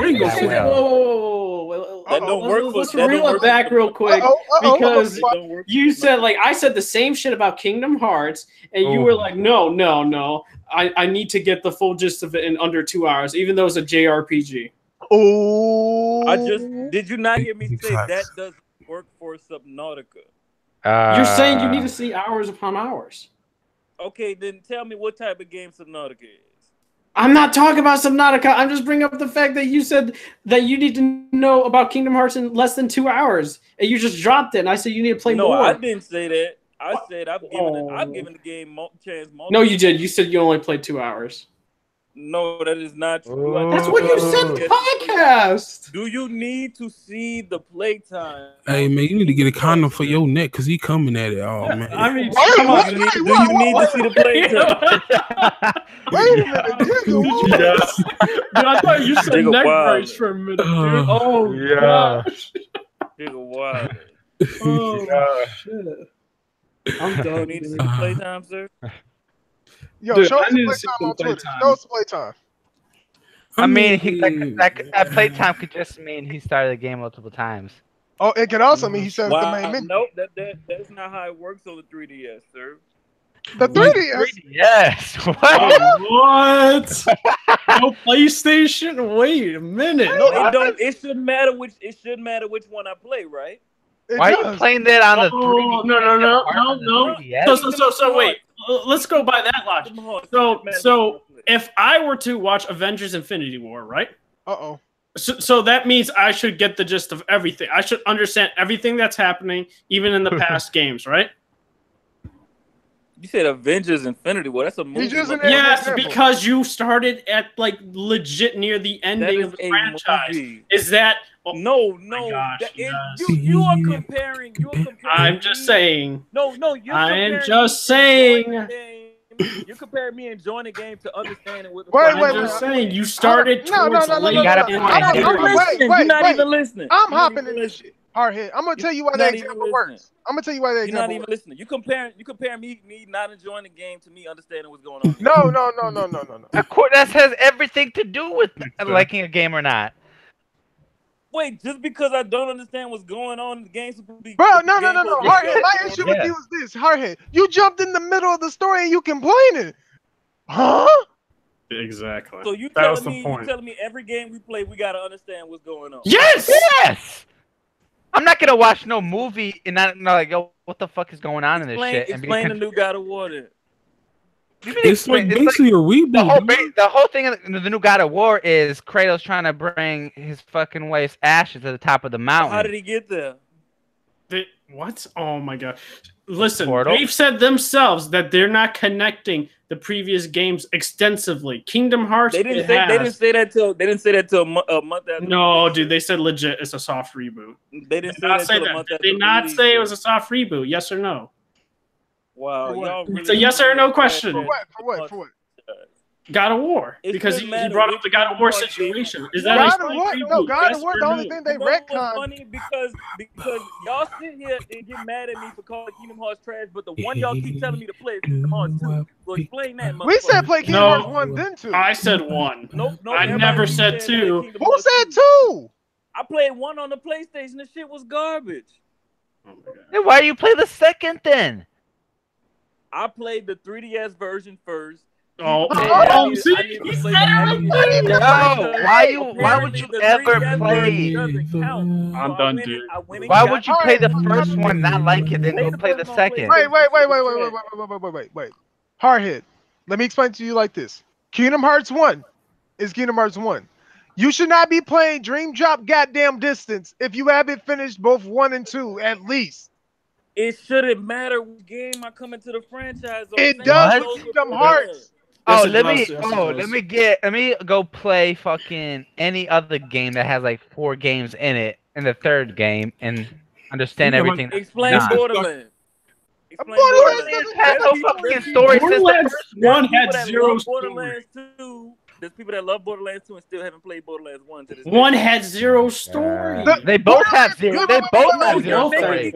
Whoa! That don't work. Let's reel it back real quick because you said I said the same shit about Kingdom Hearts, and you were like, "No. I need to get the full gist of it in under 2 hours, even though it's a JRPG." Oh! Did you not hear me say that doesn't work for Subnautica? You're saying you need to see hours upon hours. Okay, then tell me what type of game Subnautica is. I'm not talking about Subnautica. I'm just bringing up the fact that you said that you need to know about Kingdom Hearts in less than 2 hours, and you just dropped it. And I said you need to play more. No, I didn't say that. I said I've given the game chance. No, you did. You said you only played 2 hours. No, that is not true. That's what you said in the podcast. Do you need to see the playtime? Hey, man, you need to get a condom for your neck because he coming at it. Oh, man. I mean, do you need to see the playtime? Wait a minute. Dude, I thought you said neck brace for a minute, dude. Oh, yeah. Gosh. Nigga wild. Oh, shit. I'm done. You need to see the playtime, sir? Yo, dude, show us the playtime on Twitter. Show us the playtime. I mean, that playtime could just mean he started the game multiple times. Oh, it could also mean he said the main menu. Nope, that's not how it works on the 3DS, sir. The 3DS? Yes. What? No PlayStation? Wait a minute. No, it shouldn't matter which one I play, right? Why are you playing that on the 3DS? No. So wait. Let's go by that logic. So if I were to watch Avengers Infinity War, right? So that means I should get the gist of everything. I should understand everything that's happening, even in the past games, right? You said Avengers Infinity War. That's a movie. Yes, because you started at like legit near the ending of the franchise. Movie. Is that no? You are comparing. I'm just saying. No. I am just saying. You're comparing me enjoying the game to understanding what. I'm just saying you started. No. You're not even listening. I'm hopping in this shit. Hardhead. I'm gonna tell you why that example works. I'm gonna tell you why that example works. You're not even listening. You compare me not enjoying the game to me understanding what's going on. No. Of course, that has everything to do with liking a game or not. Wait, just because I don't understand what's going on in the game, bro, no. Hardhead, my issue with you is this. Hardhead, you jumped in the middle of the story and you complaining, huh? Exactly. So you telling me every game we play, we gotta understand what's going on? Yes. I'm not gonna watch no movie and not like, yo, what the fuck is going on in this shit? Explain the new God of War. It's like basically a reboot. The whole thing of the new God of War is Kratos trying to bring his fucking wife's ashes to the top of the mountain. How did he get there? What? Oh my god! Listen, they've said themselves that they're not connecting the previous games extensively. Kingdom Hearts. They didn't say that till a month after. No, dude, they said legit. It's a soft reboot. They didn't say that. Did they not say it was a soft reboot? Yes or no? Wow, y'all really it's a yes or no question. For what? God of War, because he brought up the God of War situation. Is that God of War? No, God of War. The only thing they retconned. Funny because y'all sit here and get mad at me for calling Kingdom Hearts trash, but the one y'all keep telling me to play is Kingdom Hearts 2. So explain that. We said play Kingdom Hearts 1, then 2. I said 1. Nope. I never said 2. Who said 2? I played 1 on the PlayStation. The shit was garbage. Oh my God. Then why you play the second then? I played the 3DS version first. Why would you ever play? I'm done, dude. Why would you play the first one, not like it, then go play the second? Wait. Hardhead. Let me explain to you like this. Kingdom Hearts 1 is Kingdom Hearts 1. You should not be playing Dream Drop goddamn Distance if you haven't finished both 1 and 2 at least. It shouldn't matter what game I come into the franchise. It does with Kingdom Hearts. Oh, let me go play fucking any other game that has like 4 games in it in the third game and understand everything. Explain Borderlands. Borderlands has no fucking story. Borderlands 1 had 0 story. There's people that love Borderlands 2 and still haven't played Borderlands 1 to this day. 1 had 0 story. They both have 0. They both have 0 story.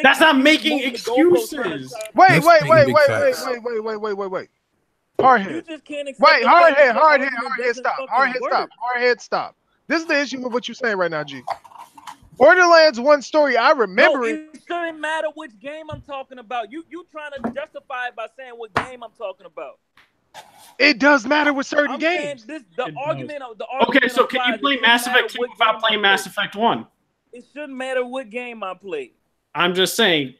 That's not making excuses. Wait. Hardhead. Hardhead, stop. This is the issue with what you're saying right now, G. Borderlands 1 story, I remember it. It shouldn't matter which game I'm talking about. You trying to justify it by saying what game I'm talking about. It does matter with certain games. Okay, so can you play Mass Effect 2 without playing Mass Effect 1? It shouldn't matter what game I play. I'm just saying.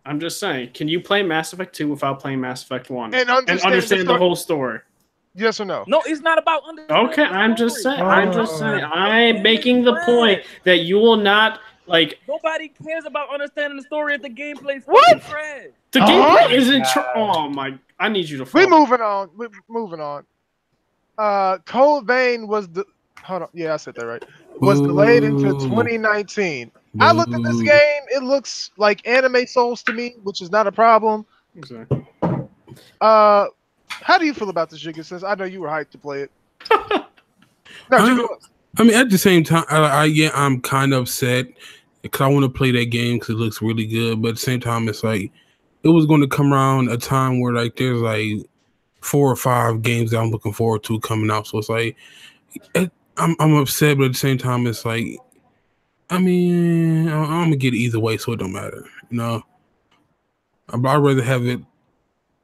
Can you play Mass Effect 2 without playing Mass Effect 1 and understand the whole story? Yes or no? No, it's not about understanding. Okay, I'm just saying. I'm making the point that you will not like. Nobody cares about understanding the story if the gameplay is trash. The gameplay isn't. Oh my! I need you to. We're moving on. Cold Vein was the. Hold on. Yeah, I said that right. Was delayed into 2019. I looked at this game. It looks like anime Souls to me, which is not a problem. Exactly. How do you feel about this, Jigga? Since I know you were hyped to play it. I mean, at the same time, I'm kind of upset because I want to play that game because it looks really good. But at the same time, it's like it was going to come around a time where like there's like 4 or 5 games that I'm looking forward to coming out. So it's like I'm upset, but at the same time, it's like. I mean, I'm gonna get it either way, so it don't matter. You know, I'd rather have it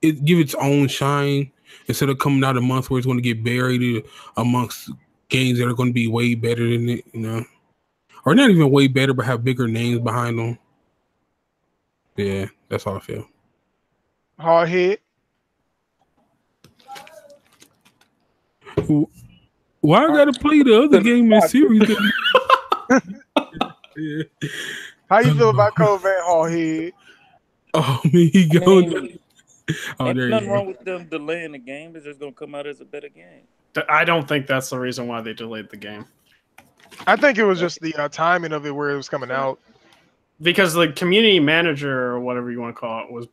give its own shine instead of coming out a month where it's going to get buried amongst games that are going to be way better than it. You know, or not even way better, but have bigger names behind them. Yeah, that's how I feel. Hardhead. Why I gotta play the other game in series? Yeah. How you feel about Cold Vein, Hardhead? Oh, me, he going. Ain't nothing wrong with them delaying the game. It's just gonna come out as a better game. I don't think that's the reason why they delayed the game. I think it was just the timing of it where it was coming out. Because the community manager or whatever you want to call it was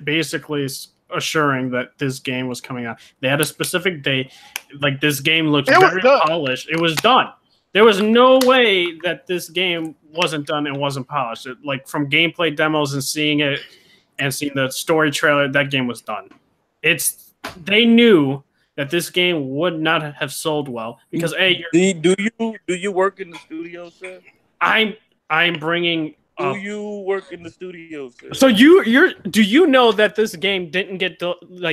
basically assuring that this game was coming out. They had a specific date. Like this game looks very polished. It was done. There was no way that this game wasn't done and wasn't polished. Like from gameplay demos and seeing it and seeing the story trailer, that game was done. They knew that this game would not have sold well because do you work in the studio, sir? I'm bringing. Do you work in the studio, sir? So do you know that this game didn't get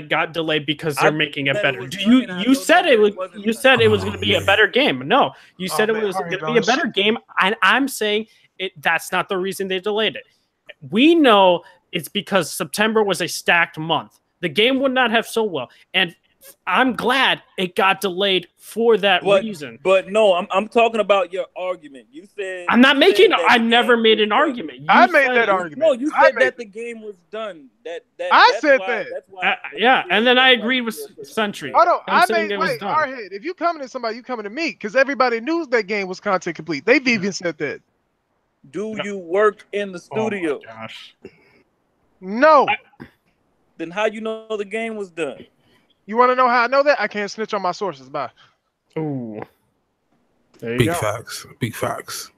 got delayed because they're making it better? You said it was going to be a better game. No, you said it was going to be a better game, and I'm saying that's not the reason they delayed it. We know it's because September was a stacked month. the game would not have sold well. And I'm glad it got delayed for that reason. But no, I'm talking about your argument. You said I'm not making. I never made an argument. I made that argument. No, you said that the game was done. I said that. That's why. Yeah, and then I agreed with Sentry. Hold on, Arhead, if you coming to somebody, you coming to me because everybody knew that game was content complete. They've even said that. Do you work in the studio? Oh my gosh. No. Then how you know the game was done? You want to know how I know that? I can't snitch on my sources. Bye. Ooh. There you Big go. facts. Big facts.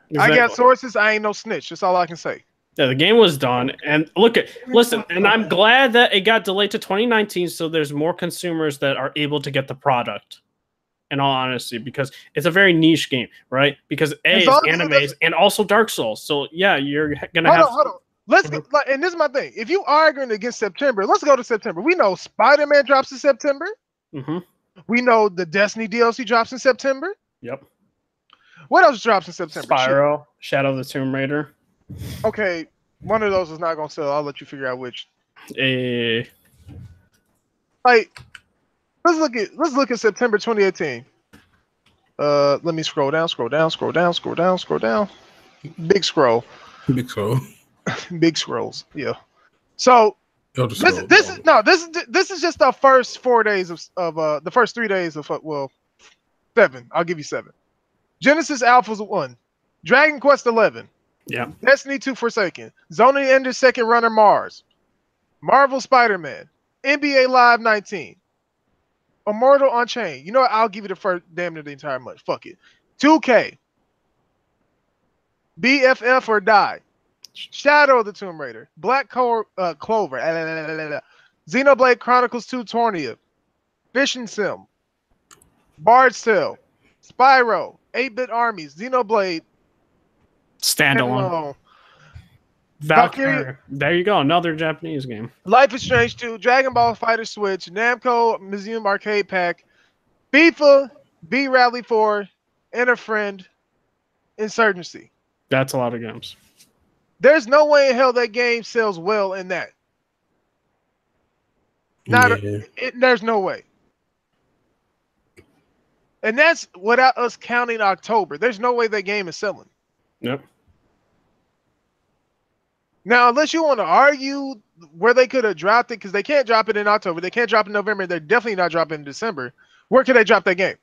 Exactly. I got sources. I ain't no snitch. That's all I can say. Yeah, the game was done. And listen, and I'm glad that it got delayed to 2019 so there's more consumers that are able to get the product. In all honesty, because it's a very niche game, right? Because A is animes and also Dark Souls. So yeah, you're gonna Hold on. Let's go, and this is my thing. If you arguing against September, let's go to September. We know Spider-Man drops in September. Mm-hmm. We know the Destiny DLC drops in September. Yep. What else drops in September? Spyro, Shadow of the Tomb Raider. Okay, one of those is not gonna sell. I'll let you figure out which. Like, let's look at September 2018. Let me scroll down. Big scroll. Big scrolls. Yeah. So this is just the first 4 days of the first 3 days of 7. I'll give you 7. Genesis Alpha's 1. Dragon Quest 11. Yeah. Destiny 2 Forsaken. Zona Ender Second Runner Mars. Marvel Spider-Man. NBA Live 19. Immortal Unchained. You know what? I'll give you the first damn near the entire month. Fuck it. 2K. BFF or Die. Shadow of the Tomb Raider. Black Clover. Xenoblade Chronicles 2 Tornia. Fishing Sim. Bard's Tale. Spyro. 8-Bit Armies. Xenoblade. Standalone. Valkyrie. There you go. Another Japanese game. Life is Strange 2. Dragon Ball Fighter Switch. Namco Museum Arcade Pack. FIFA. B-Rally 4. And a Friend. Insurgency. That's a lot of games. There's no way in hell that game sells well in that. There's no way. And that's without us counting October. There's no way that game is selling. Yep. Now, unless you want to argue where they could have dropped it, because they can't drop it in October, they can't drop it in November, they're definitely not dropping in December. Where could they drop that game?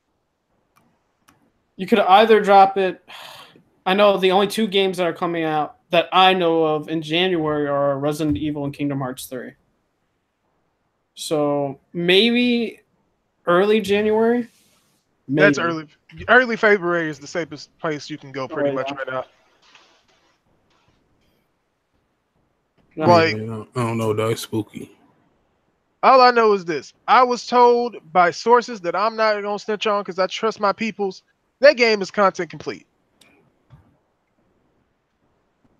You could either drop it. I know the only 2 games that are coming out that I know of in January are Resident Evil and Kingdom Hearts 3. So maybe early January. Maybe. That's early. Early February is the safest place you can go pretty much right now. Like, I don't know, though. It's spooky. All I know is this. I was told by sources that I'm not going to snitch on because I trust my peoples. That game is content complete.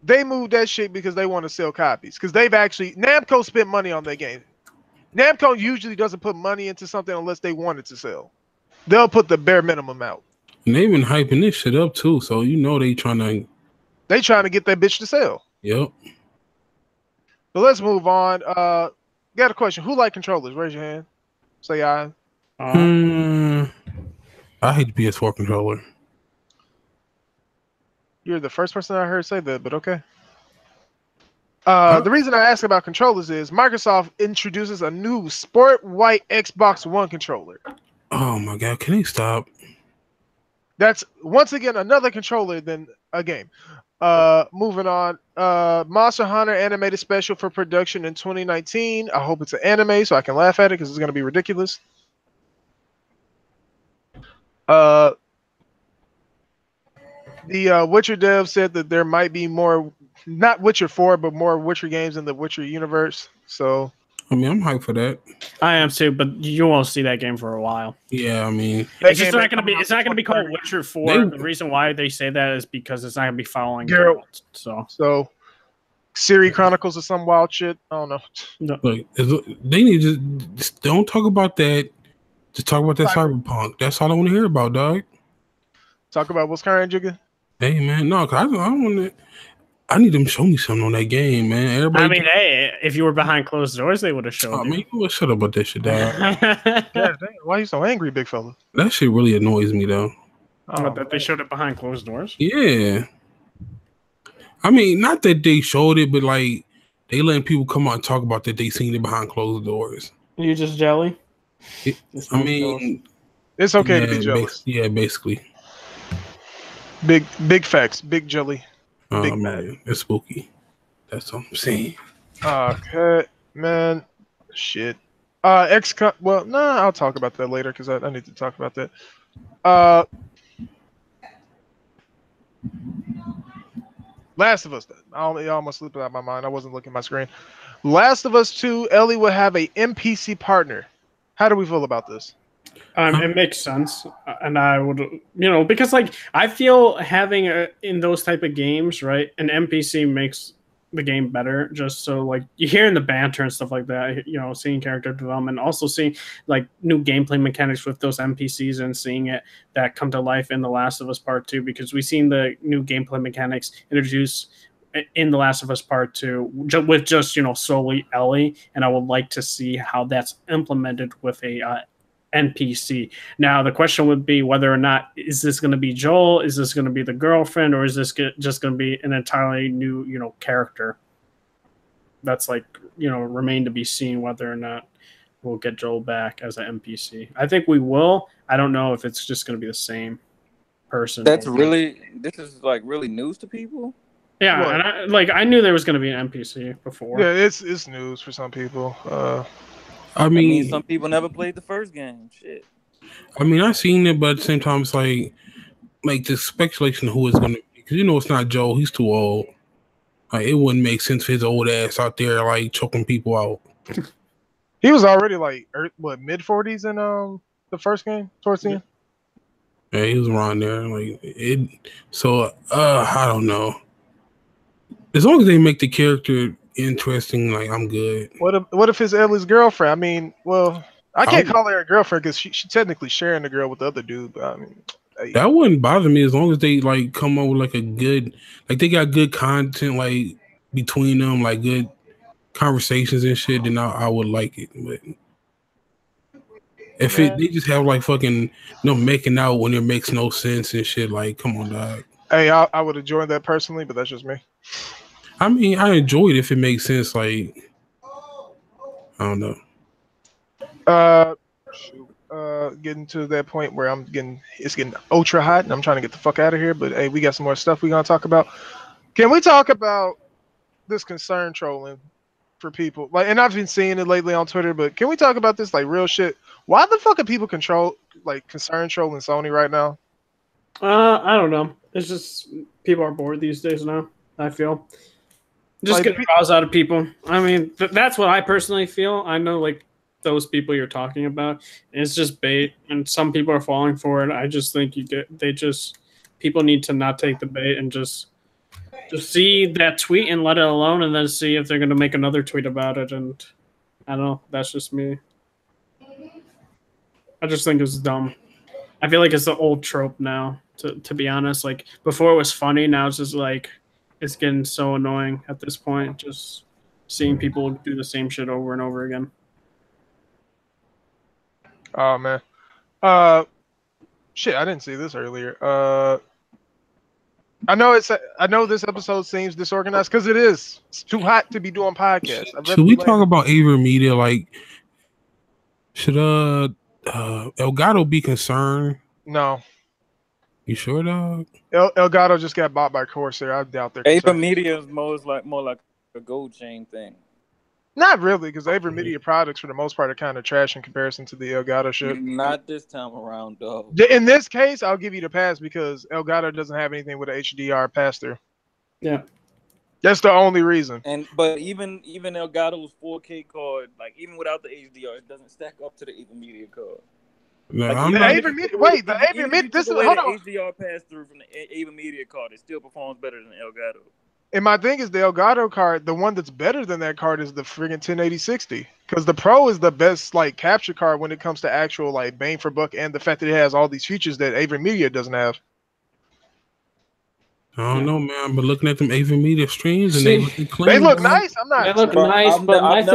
They moved that shit because they want to sell copies. Because Namco spent money on their game. Namco usually doesn't put money into something unless they want it to sell. They'll put the bare minimum out. And they've been hyping this shit up too, so you know they trying to get that bitch to sell. Yep. So let's move on. Got a question. Who like controllers? Raise your hand. Say aye. I hate the PS4 controller. You're the first person I heard say that, but okay. The reason I ask about controllers is Microsoft introduces a new Sport White Xbox One controller. Oh my god, can they stop? That's once again another controller than a game. Moving on. Monster Hunter animated special for production in 2019. I hope it's an anime so I can laugh at it because it's going to be ridiculous. The Witcher dev said that there might be more, not Witcher 4, but more Witcher games in the Witcher universe. So, I mean, I'm hyped for that. I am too, but you won't see that game for a while. Yeah, I mean, it's just not going to be. It's not going to be called Witcher 4. The reason why they say that is because it's not going to be following Geralt. So, Ciri Chronicles or some wild shit. I don't know. No. Like, they need to just don't talk about that. Just talk about that Cyberpunk. That's all I want to hear about, dog. Talk about what's current, Jigga. Hey man, no, cause I don't want to. I need them to show me something on that game, man. Everybody. I mean, hey, if you were behind closed doors, they would have showed you. Man, you shut up about that shit, dog. Yeah, why are you so angry, big fella? That shit really annoys me, though. That they showed it behind closed doors? Yeah. I mean, not that they showed it, but like they letting people come out and talk about that they seen it behind closed doors. You just jelly? I mean, it's okay to be jealous. Basically. Big facts, big jelly. Big man, it's spooky. That's what I'm saying. Okay, man. Shit. XCOM. Well, nah, I'll talk about that later because I need to talk about that. Last of Us. I almost slipped it out of my mind. I wasn't looking at my screen. Last of Us 2, Ellie will have a NPC partner. How do we feel about this? It makes sense, and I would, because like I feel having in those type of games, right, an NPC makes the game better. Just so like you hear in the banter and stuff like that, seeing character development, also seeing like new gameplay mechanics with those NPCs and seeing it that come to life in The Last of Us Part 2, because we've seen the new gameplay mechanics introduced in The Last of Us Part 2 with just solely Ellie, and I would like to see how that's implemented with a NPC. Now the question would be whether or not is this going to be Joel, is this going to be the girlfriend, or is this just going to be an entirely new character? That's like remain to be seen whether or not we'll get Joel back as an NPC. I think we will. I don't know if it's just going to be the same person. This is like really news to people. Yeah, what? And I knew there was going to be an NPC before. Yeah, it's news for some people. I mean, some people never played the first game. Shit. I mean, I've seen it, but at the same time, it's like the speculation of who it's going to be. Because it's not Joel. He's too old. Like, it wouldn't make sense for his old ass out there, like, choking people out. He was already, like, mid-40s in the first game? Towards the end? Yeah, he was around there. So, I don't know. As long as they make the character interesting, like, I'm good. What if it's Ellie's girlfriend? I mean, well, I can't call her a girlfriend because she technically sharing the girl with the other dude. But I mean, that wouldn't bother me as long as they like come up with like a good, like they got good content like between them, like good conversations and shit. Then I would like it. But if they just have like fucking making out when it makes no sense and shit, like come on, dog. Hey, I would have joined that personally, but that's just me. I mean, I enjoy it if it makes sense. Like, I don't know. Getting to that point where it's getting ultra hot, and I'm trying to get the fuck out of here. But hey, we got some more stuff we're gonna talk about. Can we talk about this concern trolling for people? Like, and I've been seeing it lately on Twitter. But can we talk about this like real shit? Why the fuck are people concern trolling Sony right now? I don't know. It's just people are bored these days now. I feel. Just get a rouse out of people. I mean, that's what I personally feel. I know, like, those people you're talking about, it's just bait, and some people are falling for it. I just think people need to not take the bait and just see that tweet and let it alone, and then see if they're going to make another tweet about it. And I don't know. That's just me. I just think it's dumb. I feel like it's the old trope now, to be honest. Like, before it was funny, now it's just like, it's getting so annoying at this point, just seeing people do the same shit over and over again. Oh, man. Shit, I didn't see this earlier. I know this episode seems disorganized because it is. It's too hot to be doing podcasts. Should we talk about AverMedia? Like, should Elgato be concerned? No. You sure, dog? Elgato just got bought by Corsair. I doubt they're concerned. AverMedia is more like a gold chain thing. Not really, because AverMedia products, for the most part, are kind of trash in comparison to the Elgato shit. Not this time around, though. In this case, I'll give you the pass because Elgato doesn't have anything with an HDR pass-through. Yeah. That's the only reason. But even Elgato's 4K card, like even without the HDR, it doesn't stack up to the AverMedia card. No, like, the AverMedia. This is hold on. The HDR pass through from the AverMedia card, it still performs better than Elgato. And my thing is the Elgato card, the one that's better than that card is the friggin' 1080-60. Because the Pro is the best like capture card when it comes to actual like bang for buck, and the fact that it has all these features that AverMedia doesn't have. I don't know, man. But looking at them AV Media streams and they looking clean. They look nice. I'm not. They look nice, but I've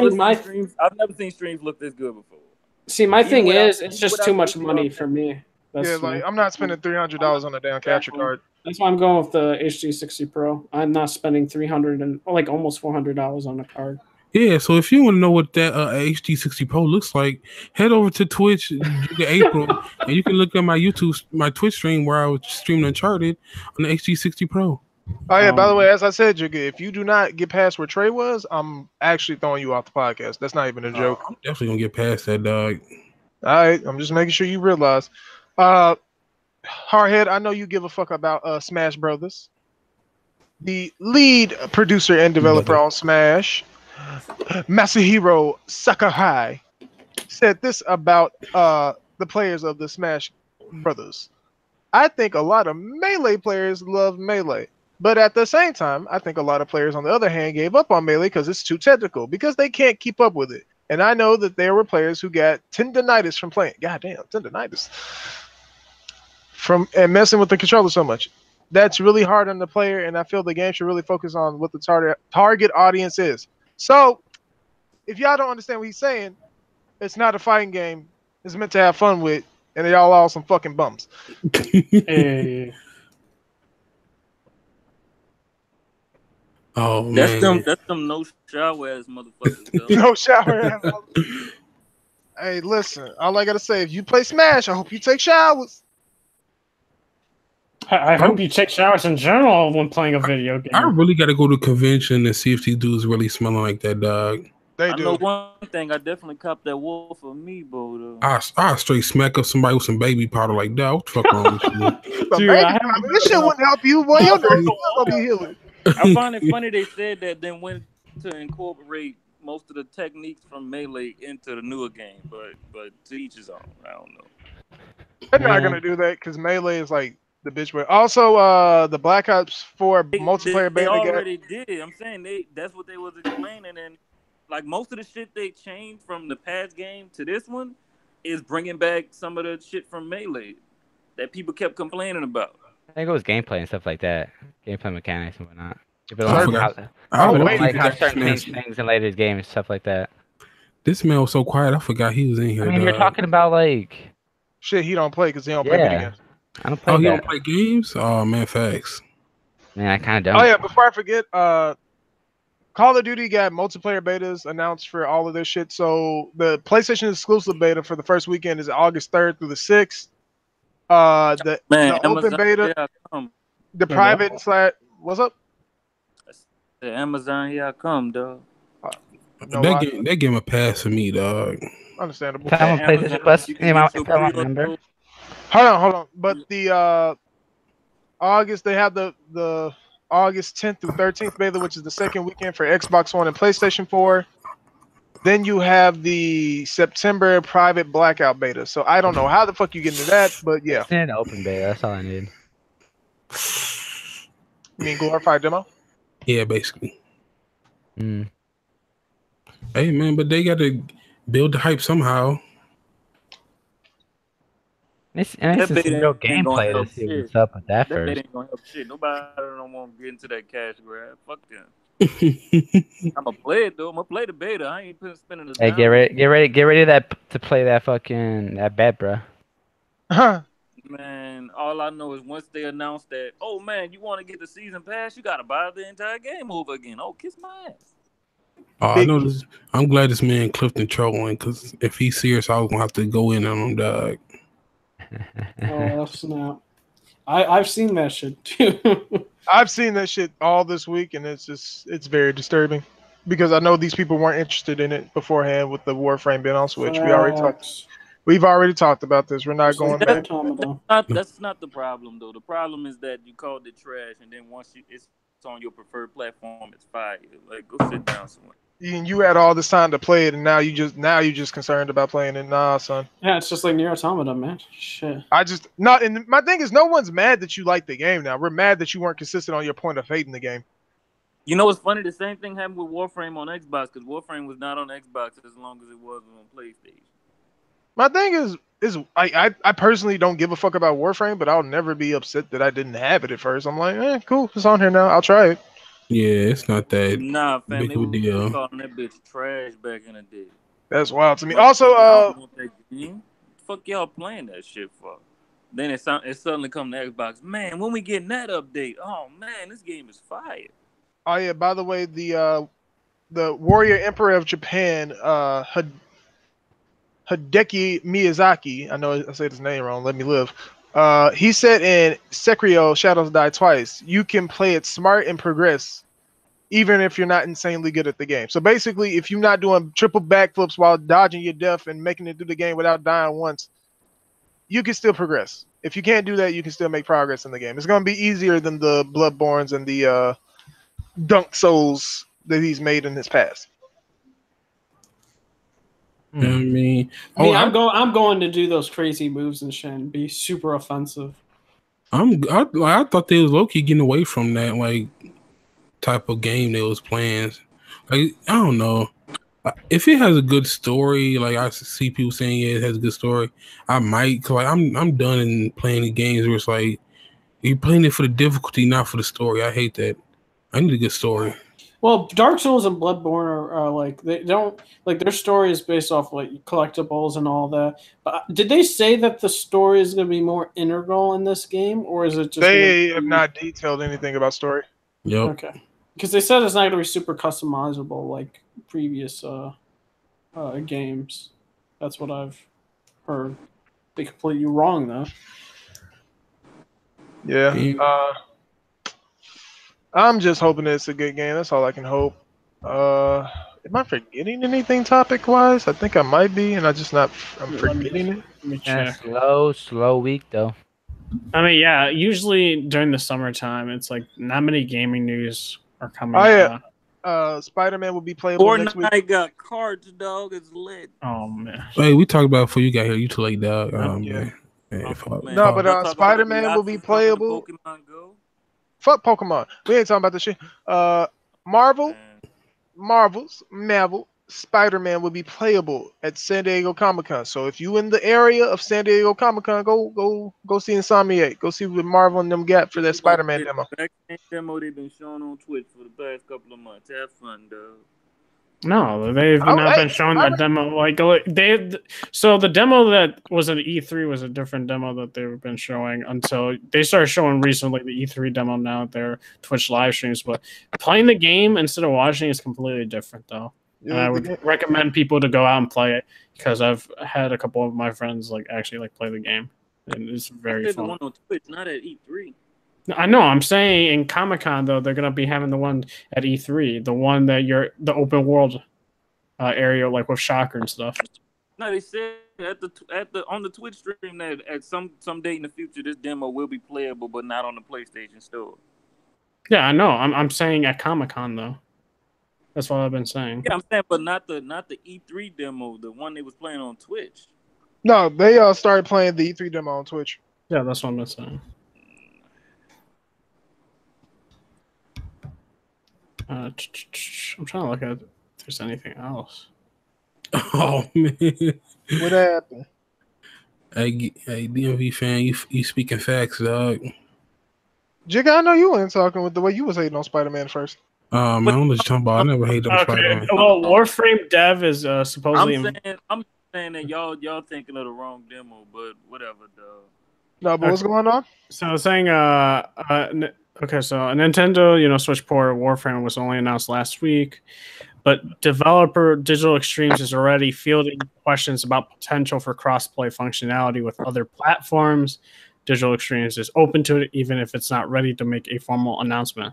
never seen streams look this good before. See, my thing is, it's just too much money for me. That's like I'm not spending $300 on a damn capture card. That's why I'm going with the HD60 Pro. I'm not spending $300 and almost $400 on a card. Yeah, so if you want to know what that HD60 Pro looks like, head over to Twitch April, and you can look at my Twitch stream where I was streaming Uncharted on the HD60 Pro. Oh yeah, by the way, as I said, Jigga, if you do not get past where Trey was, I'm actually throwing you off the podcast. That's not even a joke. I'm definitely gonna get past that, dog. All right, I'm just making sure you realize. Hardhead, I know you give a fuck about Smash Brothers. The lead producer and developer on Smash, Masahiro Sakurai, said this about the players of the Smash Brothers. I think a lot of Melee players love Melee. But at the same time, I think a lot of players, on the other hand, gave up on Melee because it's too technical, because they can't keep up with it. And I know that there were players who got tendonitis from playing. Goddamn, tendonitis. And messing with the controller so much. That's really hard on the player, and I feel the game should really focus on what the target audience is. So, if y'all don't understand what he's saying, it's not a fighting game. It's meant to have fun with, and y'all all some fucking bums. Hey. Oh man, that's them no shower ass motherfuckers. No shower ass motherfuckers. Hey, listen, all I gotta say, if you play Smash, I hope you take showers. I hope you take showers in general when playing a video game. I really got to go to a convention and see if these dudes really smelling like that, dog. They I do. know one thing. I definitely copped that wolf for me, bro. I straight smack up somebody with some baby powder like that. What the fuck wrong with you? Dude, this shit wouldn't help you, boy. Your nerves will be healing. I find it funny they said that, then went to incorporate most of the techniques from Melee into the newer game, but to each his own. I don't know. They're not gonna do that because Melee is like the bitch way. Also, the Black Ops 4 multiplayer beta. They already did. I'm saying that's what they was explaining, and like most of the shit they changed from the past game to this one is bringing back some of the shit from Melee that people kept complaining about. I think it was gameplay and stuff like that, gameplay mechanics and whatnot. People I don't like how forgot certain things in later games and stuff like that. This man was so quiet. I forgot he was in here. I mean, you're talking about like shit he don't play because he don't play video games. I don't play. Oh, he don't play games? Oh man, facts. Man, I kind of don't. Oh yeah, before I forget, Call of Duty got multiplayer betas announced for all of this shit. So the PlayStation exclusive beta for the first weekend is August 3rd through the 6th. The open beta, the private / what's up? The Amazon, here I come, dog. They give him a pass for me, dog. Understandable. Hold on. But the August, they have the August 10th through 13th beta, which is the second weekend for Xbox One and PlayStation 4. Then you have the September private blackout beta. So I don't know how the fuck you get into that, but yeah. It's an open beta. That's all I need. You mean glorified demo? Yeah, basically. Hey man, but they got to build the hype somehow. It's real gameplay to see what's up with that first. That ain't gonna help shit. Nobody don't want to get into that cash grab. Fuck them. I'm gonna play it though. I'm gonna play the beta. I ain't spending the time. Hey, get ready to play that bet, bro. Man, all I know is once they announce that, oh man, you want to get the season pass, you gotta buy the entire game over again. Oh, kiss my ass. I know this. I'm glad this man Clifton trolling, because if he's serious, I was gonna have to go in on him, dog. Oh snap! I've seen that shit too. I've seen that shit all this week, and it's very disturbing because I know these people weren't interested in it beforehand with the Warframe being on Switch. We've already talked about this. We're not going back. That's not the problem though. The problem is that you called it trash, and then once it's on your preferred platform, it's fire. Like, go sit down somewhere. And you had all this time to play it, and now you just concerned about playing it. Nah, son. Yeah, it's just like Nier Automata, man. Shit. And my thing is, no one's mad that you like the game now. We're mad that you weren't consistent on your point of hating the game. You know what's funny? The same thing happened with Warframe on Xbox, because Warframe was not on Xbox as long as it was on PlayStation. My thing is I personally don't give a fuck about Warframe, but I'll never be upset that I didn't have it at first. I'm like, cool, it's on here now. I'll try it. Yeah, it's not that Nah, fam, big of a deal. Calling that bitch trash back in the day. That's wild to me. Also, fuck y'all playing that shit for? Then it suddenly come to Xbox. Man, when we getting that update? Oh man, this game is fire. Oh yeah, by the way, the Warrior Emperor of Japan, Hideki Miyazaki, I know I said his name wrong, let me live. He said in Sekiro Shadows Die Twice, you can play it smart and progress, even if you're not insanely good at the game. So basically, if you're not doing triple backflips while dodging your death and making it through the game without dying once, you can still progress. If you can't do that, you can still make progress in the game. It's going to be easier than the Bloodborns and the Dunk Souls that he's made in his past. I'm going to do those crazy moves and shit and be super offensive. I thought they was low-key getting away from that like type of game they was playing. Like, I don't know. If it has a good story, like I see people saying it has a good story, I might. Cause like I'm done in playing the games where it's like you're playing it for the difficulty, not for the story. I hate that. I need a good story. Well, Dark Souls and Bloodborne are like they don't like their story is based off like collectibles and all that. But did they say that the story is going to be more integral in this game, or is it just they have not detailed anything about story? Yep. Okay, because they said it's not going to be super customizable like previous games. That's what I've heard. Be completely wrong though. Yeah. I'm just hoping it's a good game. That's all I can hope. Am I forgetting anything topic-wise? I think I might be, and I'm forgetting it. Let me check. Slow week, though. I mean, yeah, usually during the summertime, it's like not many gaming news are coming out. Spider-Man will be playable next week. Fortnite got cards, dog. It's lit. Oh, man. Hey, we talked about it before you got here. You too late, dog. Yeah. No, but Spider-Man will be playable. Pokemon Go? Fuck Pokemon. We ain't talking about this shit. Marvel, Spider-Man will be playable at San Diego Comic-Con. So if you in the area of San Diego Comic-Con, go see Insomniac. Go see what Marvel and them got for that Spider-Man demo. That demo they've been showing on Twitch for the past couple of months. Have fun, dog. No, they've not been showing that demo. So the demo that was at E3 was a different demo that they've been showing until they started showing recently the E3 demo now at their Twitch live streams. But playing the game instead of watching is completely different, though. Yeah, and I would recommend people to go out and play it because I've had a couple of my friends actually play the game, and it's very fun. The one on Twitch, not at E3. I know. I'm saying in Comic-Con though, they're gonna be having the one at E3, the one that the open world area with Shocker and stuff. No, they said on the Twitch stream that at some date in the future, this demo will be playable, but not on the PlayStation Store. Yeah, I know. I'm saying at Comic-Con though. That's what I've been saying. Yeah, I'm saying, but not the E3 demo, the one they was playing on Twitch. No, they started playing the E3 demo on Twitch. Yeah, that's what I'm saying. I'm trying to look at if there's anything else. Oh man, what happened? Hey, DMV fan, you speaking facts, dog. Jigga, I know you weren't talking with the way you was hating on Spider-Man first. I don't know what you're talking about. I never hated on Spider-Man. Well, Warframe dev is supposedly. I'm saying that y'all thinking of the wrong demo, but whatever, dog. No, but what's going on? So I was saying, okay, so a Nintendo, Switch port Warframe was only announced last week, but developer Digital Extremes is already fielding questions about potential for cross-play functionality with other platforms. Digital Extremes is open to it, even if it's not ready to make a formal announcement.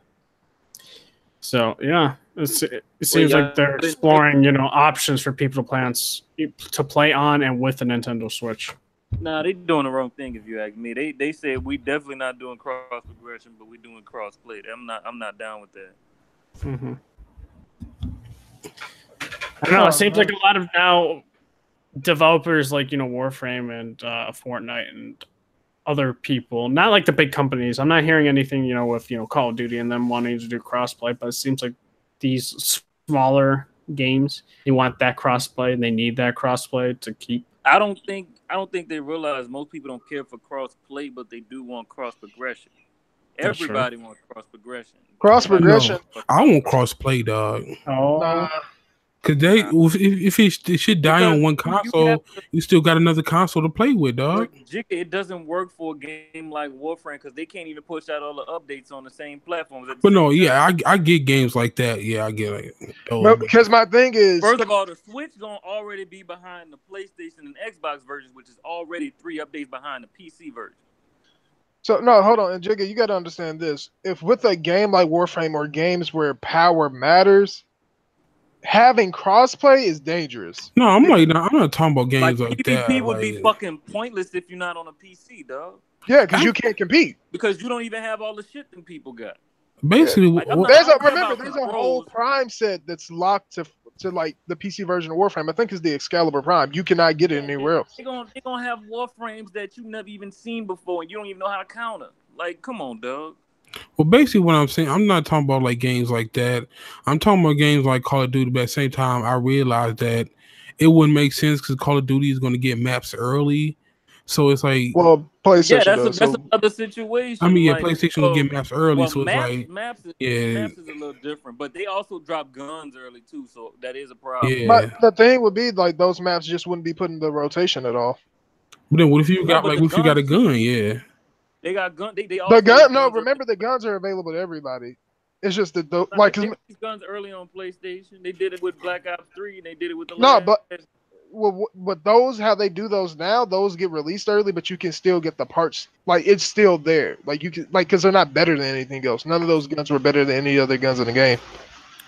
So yeah, it seems like they're exploring, options for people to play on and with the Nintendo Switch. Nah, they doing the wrong thing if you ask me. They said we definitely not doing cross progression, but we doing cross play. I'm not down with that. Mm-hmm. I don't know. It seems like a lot of now developers like Warframe and Fortnite and other people, not like the big companies. I'm not hearing anything with Call of Duty and them wanting to do crossplay, but it seems like these smaller games, they want that crossplay and they need that crossplay to keep. I don't think they realize most people don't care for cross play, but they do want cross progression. Everybody wants cross progression. Cross progression. No, I want cross play, dog. Oh. Nah. Cause if it should die on one console, you still got another console to play with, dog. It doesn't work for a game like Warframe because they can't even push out all the updates on the same platforms. But no, yeah, I get games like that. Yeah, I get it. Because my thing is, first of all, the Switch gonna already be behind the PlayStation and Xbox versions, which is already 3 updates behind the PC version. So no, hold on, and Jigga, you got to understand this. If with a game like Warframe or games where power matters, having crossplay is dangerous. No, I'm not talking about games like that. PvP would be fucking pointless if you're not on a PC, dog. Yeah, because you can't compete. Because you don't even have all the shit them people got. Basically, there's a whole Prime set that's locked to like the PC version of Warframe. I think it's the Excalibur Prime. You cannot get it anywhere else. They're gonna have Warframes that you've never even seen before, and you don't even know how to counter. Like, come on, dog. Well, basically, what I'm saying, I'm not talking about like games like that. I'm talking about games like Call of Duty. But at the same time, I realized that it wouldn't make sense because Call of Duty is going to get maps early. So it's like, well, PlayStation. Yeah, that's another situation. I mean, yeah, like, PlayStation will get maps early, so it's like maps is a little different, but they also drop guns early too, so that is a problem. Yeah. But the thing would be like those maps just wouldn't be put in the rotation at all. But then what if you got what if you got a gun? Yeah. They got gun. The gun. No, remember the guns are available to everybody. It's just that these guns early on PlayStation. They did it with Black Ops 3, and they did it with the but those how they do those now. Those get released early, but you can still get the parts. Like it's still there. Like you can because they're not better than anything else. None of those guns were better than any other guns in the game.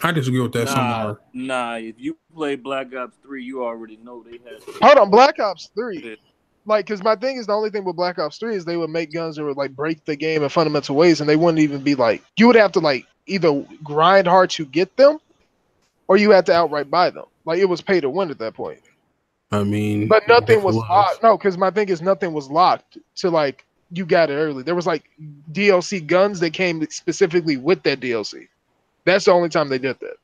I disagree with that. Nah. If you play Black Ops 3, you already know they had. Hold on, Black Ops 3. Like, because my thing is the only thing with Black Ops 3 is they would make guns that would like break the game in fundamental ways, and they wouldn't even be like you would have to like either grind hard to get them, or you had to outright buy them. Like it was pay to win at that point. I mean, but nothing was locked. No, because my thing is nothing was locked to like you got it early. There was like DLC guns that came specifically with that DLC. That's the only time they did that.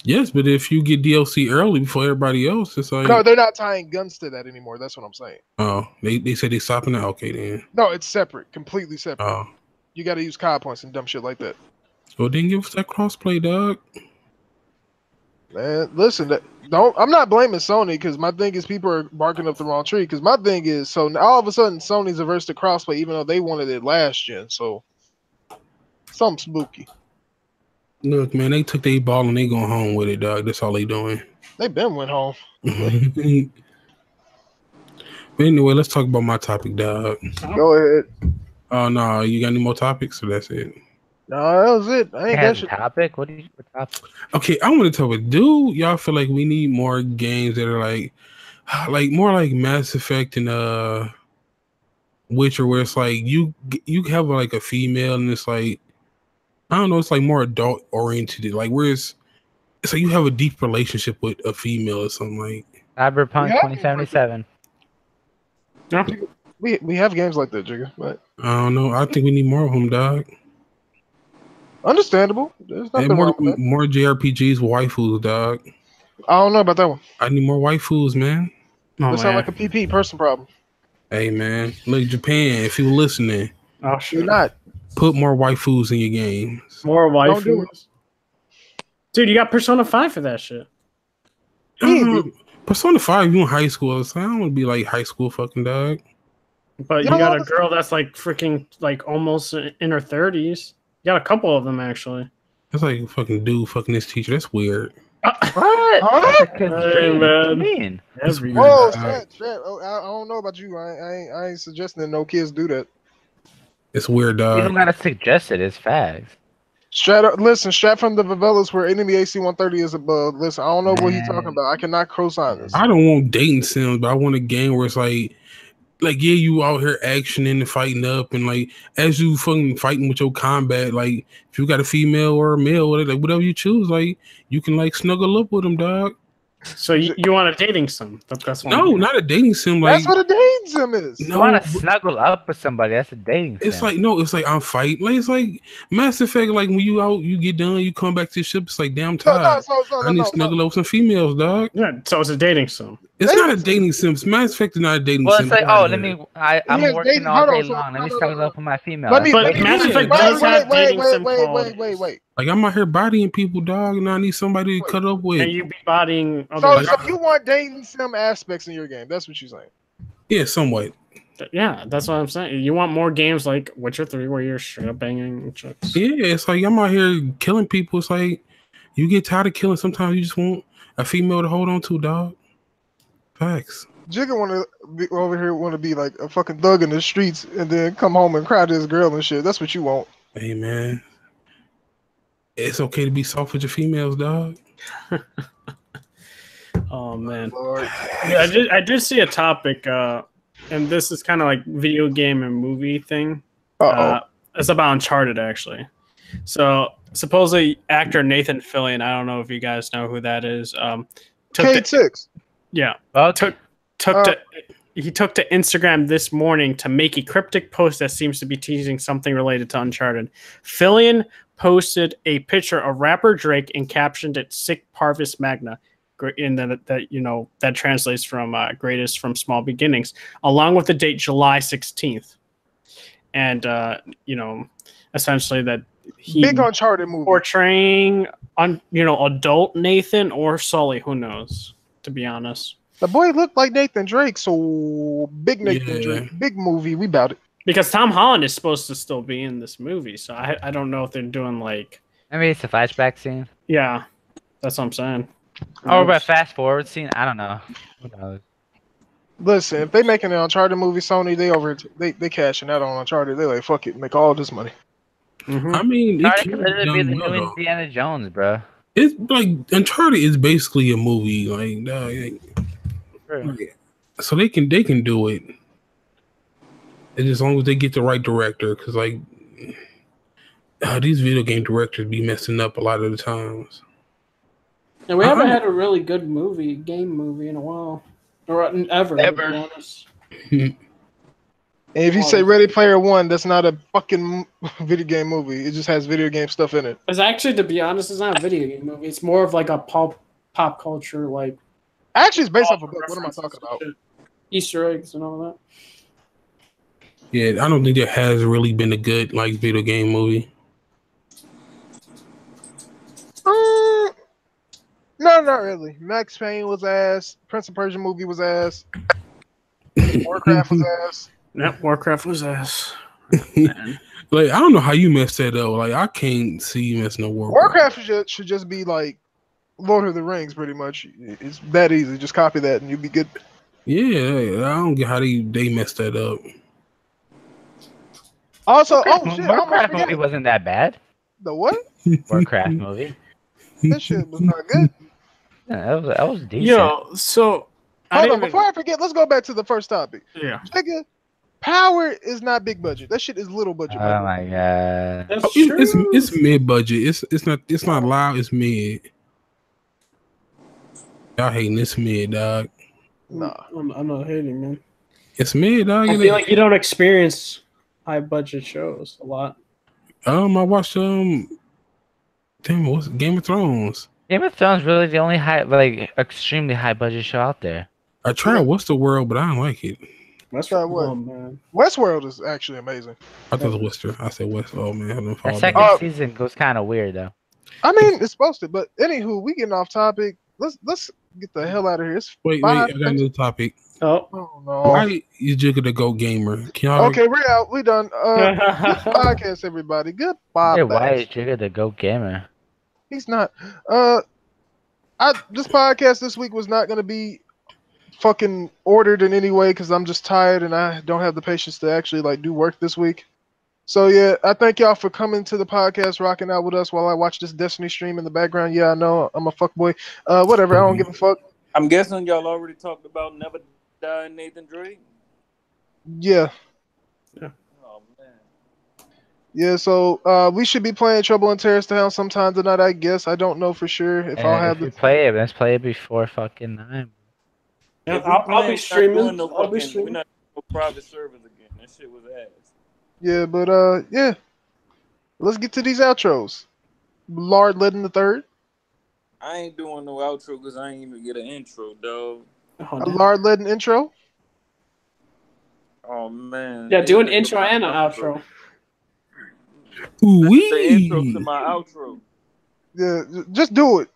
Yes, but if you get DLC early before everybody else, it's like no, they're not tying guns to that anymore. That's what I'm saying. Oh, they said they stopping that. Okay, then. No, it's separate, completely separate. Oh, you got to use COD points and dumb shit like that. Well, then give us that crossplay, dog. Man, listen, I'm not blaming Sony because my thing is people are barking up the wrong tree. Because my thing is, so now all of a sudden Sony's averse to crossplay, even though they wanted it last gen. So something spooky. Look, man, they took their ball and they going home with it, dog. That's all they doing. They been went home. But anyway, let's talk about my topic, dog. Go ahead. Oh no, you got any more topics? So that's it. No, that was it. I ain't got shit. Topic. What topic? Okay, I want to talk about. Do y'all feel like we need more games that are like more like Mass Effect and Witcher, where it's like you have like a female and it's like I don't know, it's like more adult oriented. Like where it's like you have a deep relationship with a female or something like Cyberpunk 2077. Yeah. We have games like that, Jigga, but I don't know. I think we need more of them, dog. Understandable. There's nothing wrong with that. More JRPGs with waifus, dog. I don't know about that one. I need more waifus, man. That sounds like a PP person problem. Hey, man. Look, Japan, if you're listening. Oh, sure. You're not. Put more waifus in your games. More waifus? Dude, you got Persona 5 for that shit. Persona 5, you in high school. So I don't want to be like high school fucking dog. But you got a girl that's like freaking like almost in her 30s. You got a couple of them actually. That's like fucking dude fucking this teacher. That's weird. What? Hey, man. Mean? Whoa, Strat. Oh, I don't know about you. I ain't suggesting that no kids do that. It's weird, dog. You don't gotta suggest it. It's facts. Strat from the favelas where enemy AC 130 is above. Listen, I don't know what he's talking about. I cannot co-sign this. I don't want dating sims, but I want a game where it's like yeah, you out here actioning and fighting up, and like as you fucking fighting with your combat, like if you got a female or a male, whatever you choose, like you can like snuggle up with them, dog. So you want a dating sim? That's no, not a dating sim. Like that's what a dating sim is. You want to snuggle up with somebody? That's a dating sim. It's like it's like I'm fighting. Like it's like Mass Effect. Like when you out, you get done, you come back to the ship. It's like damn tired. I need to snuggle up with some females, dog. Yeah, so it's a dating sim. It's not a dating sim. Mass Effect is not a dating sim. Well, it's like, oh, I'm working all day long. Let me start up with my female. But Mass Effect does have dating sim qualities. Wait. Like, I'm out here bodying people, dog, and I need somebody to cut up with. And you be bodying so you want dating sim aspects in your game. That's what you're saying. Yeah, somewhat. Yeah, that's what I'm saying. You want more games like Witcher 3 where you're straight up banging chicks. Yeah, it's like I'm out here killing people. It's like you get tired of killing. Sometimes you just want a female to hold on to, dog. Facts. Jigga want to be like a fucking thug in the streets and then come home and cry to his girl and shit. That's what you want. Hey, man. It's okay to be soft with your females, dog. Oh, man. Yeah, I did see a topic, and this is kind of like video game and movie thing. It's about Uncharted, actually. So, supposedly, actor Nathan Fillion, I don't know if you guys know who that is. K6. Yeah. He took to Instagram this morning to make a cryptic post that seems to be teasing something related to Uncharted. Fillion posted a picture of rapper Drake and captioned it "Sic Parvis Magna," in that translates from "greatest from small beginnings," along with the date July 16th, and essentially that he big Uncharted movie portraying adult Nathan or Sully, who knows. To be honest, the boy looked like Nathan Drake, so big Nathan Drake, big movie. We bout it because Tom Holland is supposed to still be in this movie, so I don't know if they're doing like. I mean, it's a flashback scene. Yeah, that's what I'm saying. Or a fast forward scene. I don't know. Who knows? Listen, if they making an Uncharted movie, Sony they cashing out on Uncharted. They like fuck it, make all this money. Mm-hmm. I mean, it could be the new Indiana Jones, bro. It's like Uncharted is basically a movie, so they can do it, and as long as they get the right director, because these video game directors be messing up a lot of the times. And we haven't had a really good game movie in a while, or ever. To be honest. And if you say Ready Player One, that's not a fucking video game movie. It just has video game stuff in it. It's actually, to be honest, it's not a video game movie. It's more of like a pop culture, like. Actually, it's based off a book. What am I talking about? Easter eggs and all that. Yeah, I don't think there has really been a good video game movie. No, not really. Max Payne was ass. Prince of Persia movie was ass. Warcraft was ass. Yep, Warcraft was ass. I don't know how you messed that up. I can't see you messing up Warcraft. Warcraft should just be like Lord of the Rings, pretty much. It's that easy. Just copy that and you'll be good. Yeah, I don't get how they messed that up. Also, Warcraft movie wasn't that bad. The what? Warcraft movie. That shit was not good. Yeah, that was decent. Yo, so hold on, before I forget, let's go back to the first topic. Yeah. Nigga, Power is not big budget. That shit is little budget. Oh my god. It's mid budget. It's not loud, it's mid. Y'all hating this mid, dog. Nah. I'm not hating, man. It's mid, dog. I feel like you don't experience high budget shows a lot. I watched what's Game of Thrones? Game of Thrones really the only extremely high budget show out there. I tried What's the World, but I don't like it. Westworld. Man. Westworld is actually amazing. I thought it was Western. I said West. Oh man, the second season goes kind of weird though. I mean, it's supposed to, but anywho, we getting off topic. Let's get the hell out of here. Wait, I got another topic. Oh no! Why is Jigga the GOAT gamer? Okay, we're out. We done. Good podcast, everybody. Goodbye. Yeah, why is Jigga the GOAT gamer? He's not. This podcast this week was not going to be fucking ordered in any way because I'm just tired and I don't have the patience to actually do work this week. So yeah, I thank y'all for coming to the podcast, rocking out with us while I watch this Destiny stream in the background. Yeah, I know I'm a fuckboy. Whatever, I don't give a fuck. I'm guessing y'all already talked about Never Die Nathan Drake. Yeah. Oh man. Yeah, so we should be playing Trouble in Terrorist Town sometime tonight, I guess. I don't know for sure if I'll have to play it. Let's play it before fucking 9. Yeah, I'll be streaming. I'll be streaming. We're not doing private servers again. That shit was ass. Yeah, but yeah. Let's get to these outros. Lord Ledden the Third. I ain't doing no outro because I ain't even get an intro, dog. A lard-leading intro. Oh man. Yeah, do an intro and an outro. Ooh, the intro to my outro. Yeah, just do it.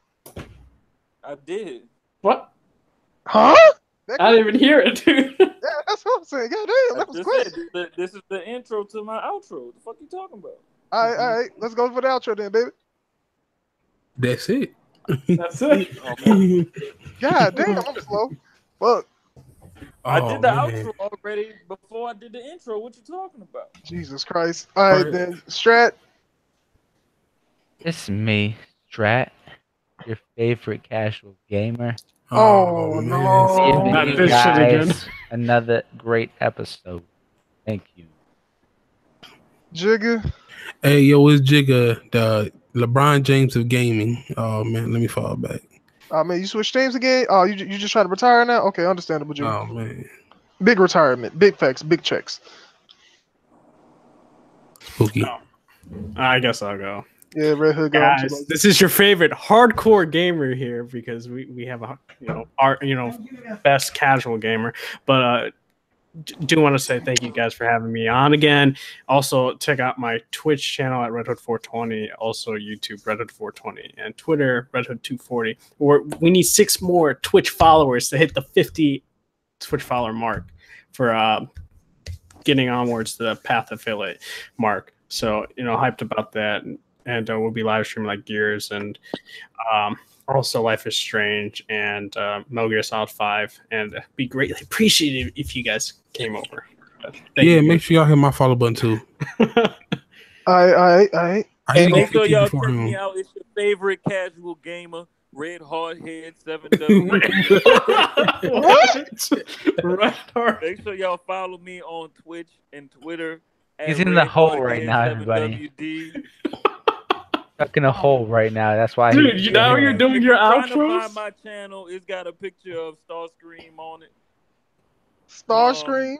I did. What? Huh? I didn't even hear it, dude. Yeah, that's what I'm saying. Goddamn, that was quick. This is the intro to my outro. What the fuck you talking about? All right. Let's go for the outro then, baby. That's it. That's it. God damn, I'm slow. Fuck. I did the outro already before I did the intro. What you talking about? Jesus Christ. All right, then. Strat. It's me, Strat, your favorite casual gamer. Oh, no. Giving you guys another great episode. Thank you. Jigga. Hey, yo, it's Jigga, the LeBron James of gaming. Oh, man, let me fall back. Oh, man, you switched teams again? Oh, you just trying to retire now? Okay, understandable, Jigga. Oh, man. Big retirement. Big facts. Big checks. Spooky. No. I guess I'll go. Yeah, Red Hood guys, this is your favorite hardcore gamer here because we have a best casual gamer. But do want to say thank you guys for having me on again. Also, check out my Twitch channel at RedHood420, also YouTube RedHood420, and Twitter RedHood240. We need 6 more Twitch followers to hit the 50 Twitch follower mark for getting onwards to the Path Affiliate mark. So hyped about that. And we'll be live streaming like Gears and also Life is Strange and Metal Gear Solid 5. And be greatly appreciated if you guys came over. Yeah, make sure y'all hit my follow button too. All right. And make sure y'all check me out. It's your favorite casual gamer, Red Hardhead 7W. What? Red Hard. Make sure y'all follow me on Twitch and Twitter. He's in the hole right now, everybody. Stuck in a hole right now. That's why. Dude, you're doing your outros. Trying to find my channel. It's got a picture of Starscream on it. Starscream.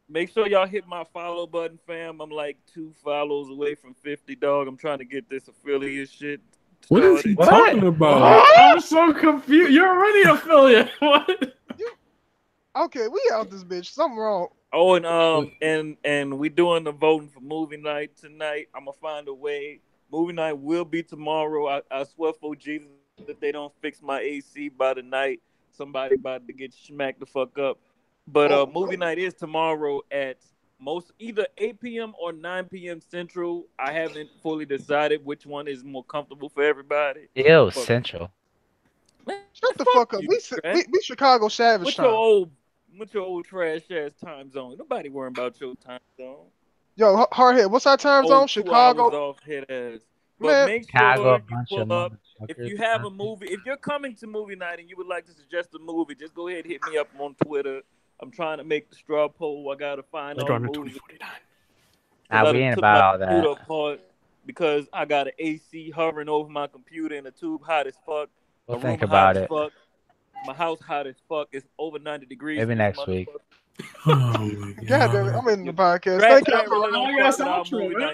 Make sure y'all hit my follow button, fam. I'm like 2 follows away from 50, dog. I'm trying to get this affiliate shit. What is he talking about? What? I'm so confused. You're already an affiliate. What? Okay, we out this bitch. Something wrong. Oh, and we doing the voting for movie night tonight. I'm gonna find a way. Movie night will be tomorrow. I swear for Jesus that they don't fix my AC by the night, somebody about to get smacked the fuck up. But movie night is tomorrow at either 8 p.m. or 9 p.m. Central. I haven't fully decided which one is more comfortable for everybody. Ew, Central. Man, shut the fuck up. We Chicago Savage time. With your old trash ass time zone. Nobody worrying about your time zone. Yo, Hardhead, what's our time zone? Chicago. Off head ass. But make sure you pull up. If you have a movie, if you're coming to movie night and you would like to suggest a movie, just go ahead and hit me up on Twitter. I'm trying to make the straw poll. I gotta find all the movies. We ain't about all that. Apart because I got an AC hovering over my computer and a tube hot as fuck. We'll think about it. Fuck. My house hot as fuck. It's over 90 degrees. Maybe next week. Oh my God. God damn it. I'm in the podcast. Thank you.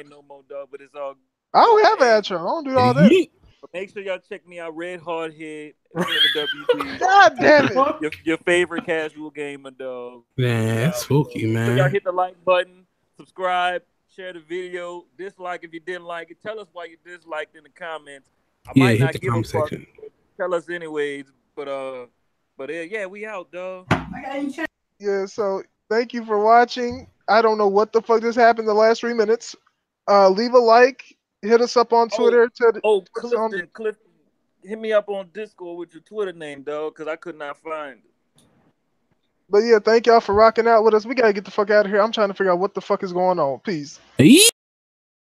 No more, dog, but it's all. I don't have an outro. I don't do all that. But make sure y'all check me out. Red Hardhead. WD. God damn it. Your favorite casual gamer, dog. Man, that's spooky, man. So y'all hit the like button, subscribe, share the video, dislike if you didn't like it. Tell us why you disliked in the comments. I might not give a fuck. Tell us anyways. But yeah, we out, dog. Yeah, so thank you for watching. I don't know what the fuck just happened the last 3 minutes. Leave a like. Hit us up on Twitter. Clifton, hit me up on Discord with your Twitter name, dog, because I could not find it. But yeah, thank y'all for rocking out with us. We gotta get the fuck out of here. I'm trying to figure out what the fuck is going on. Peace.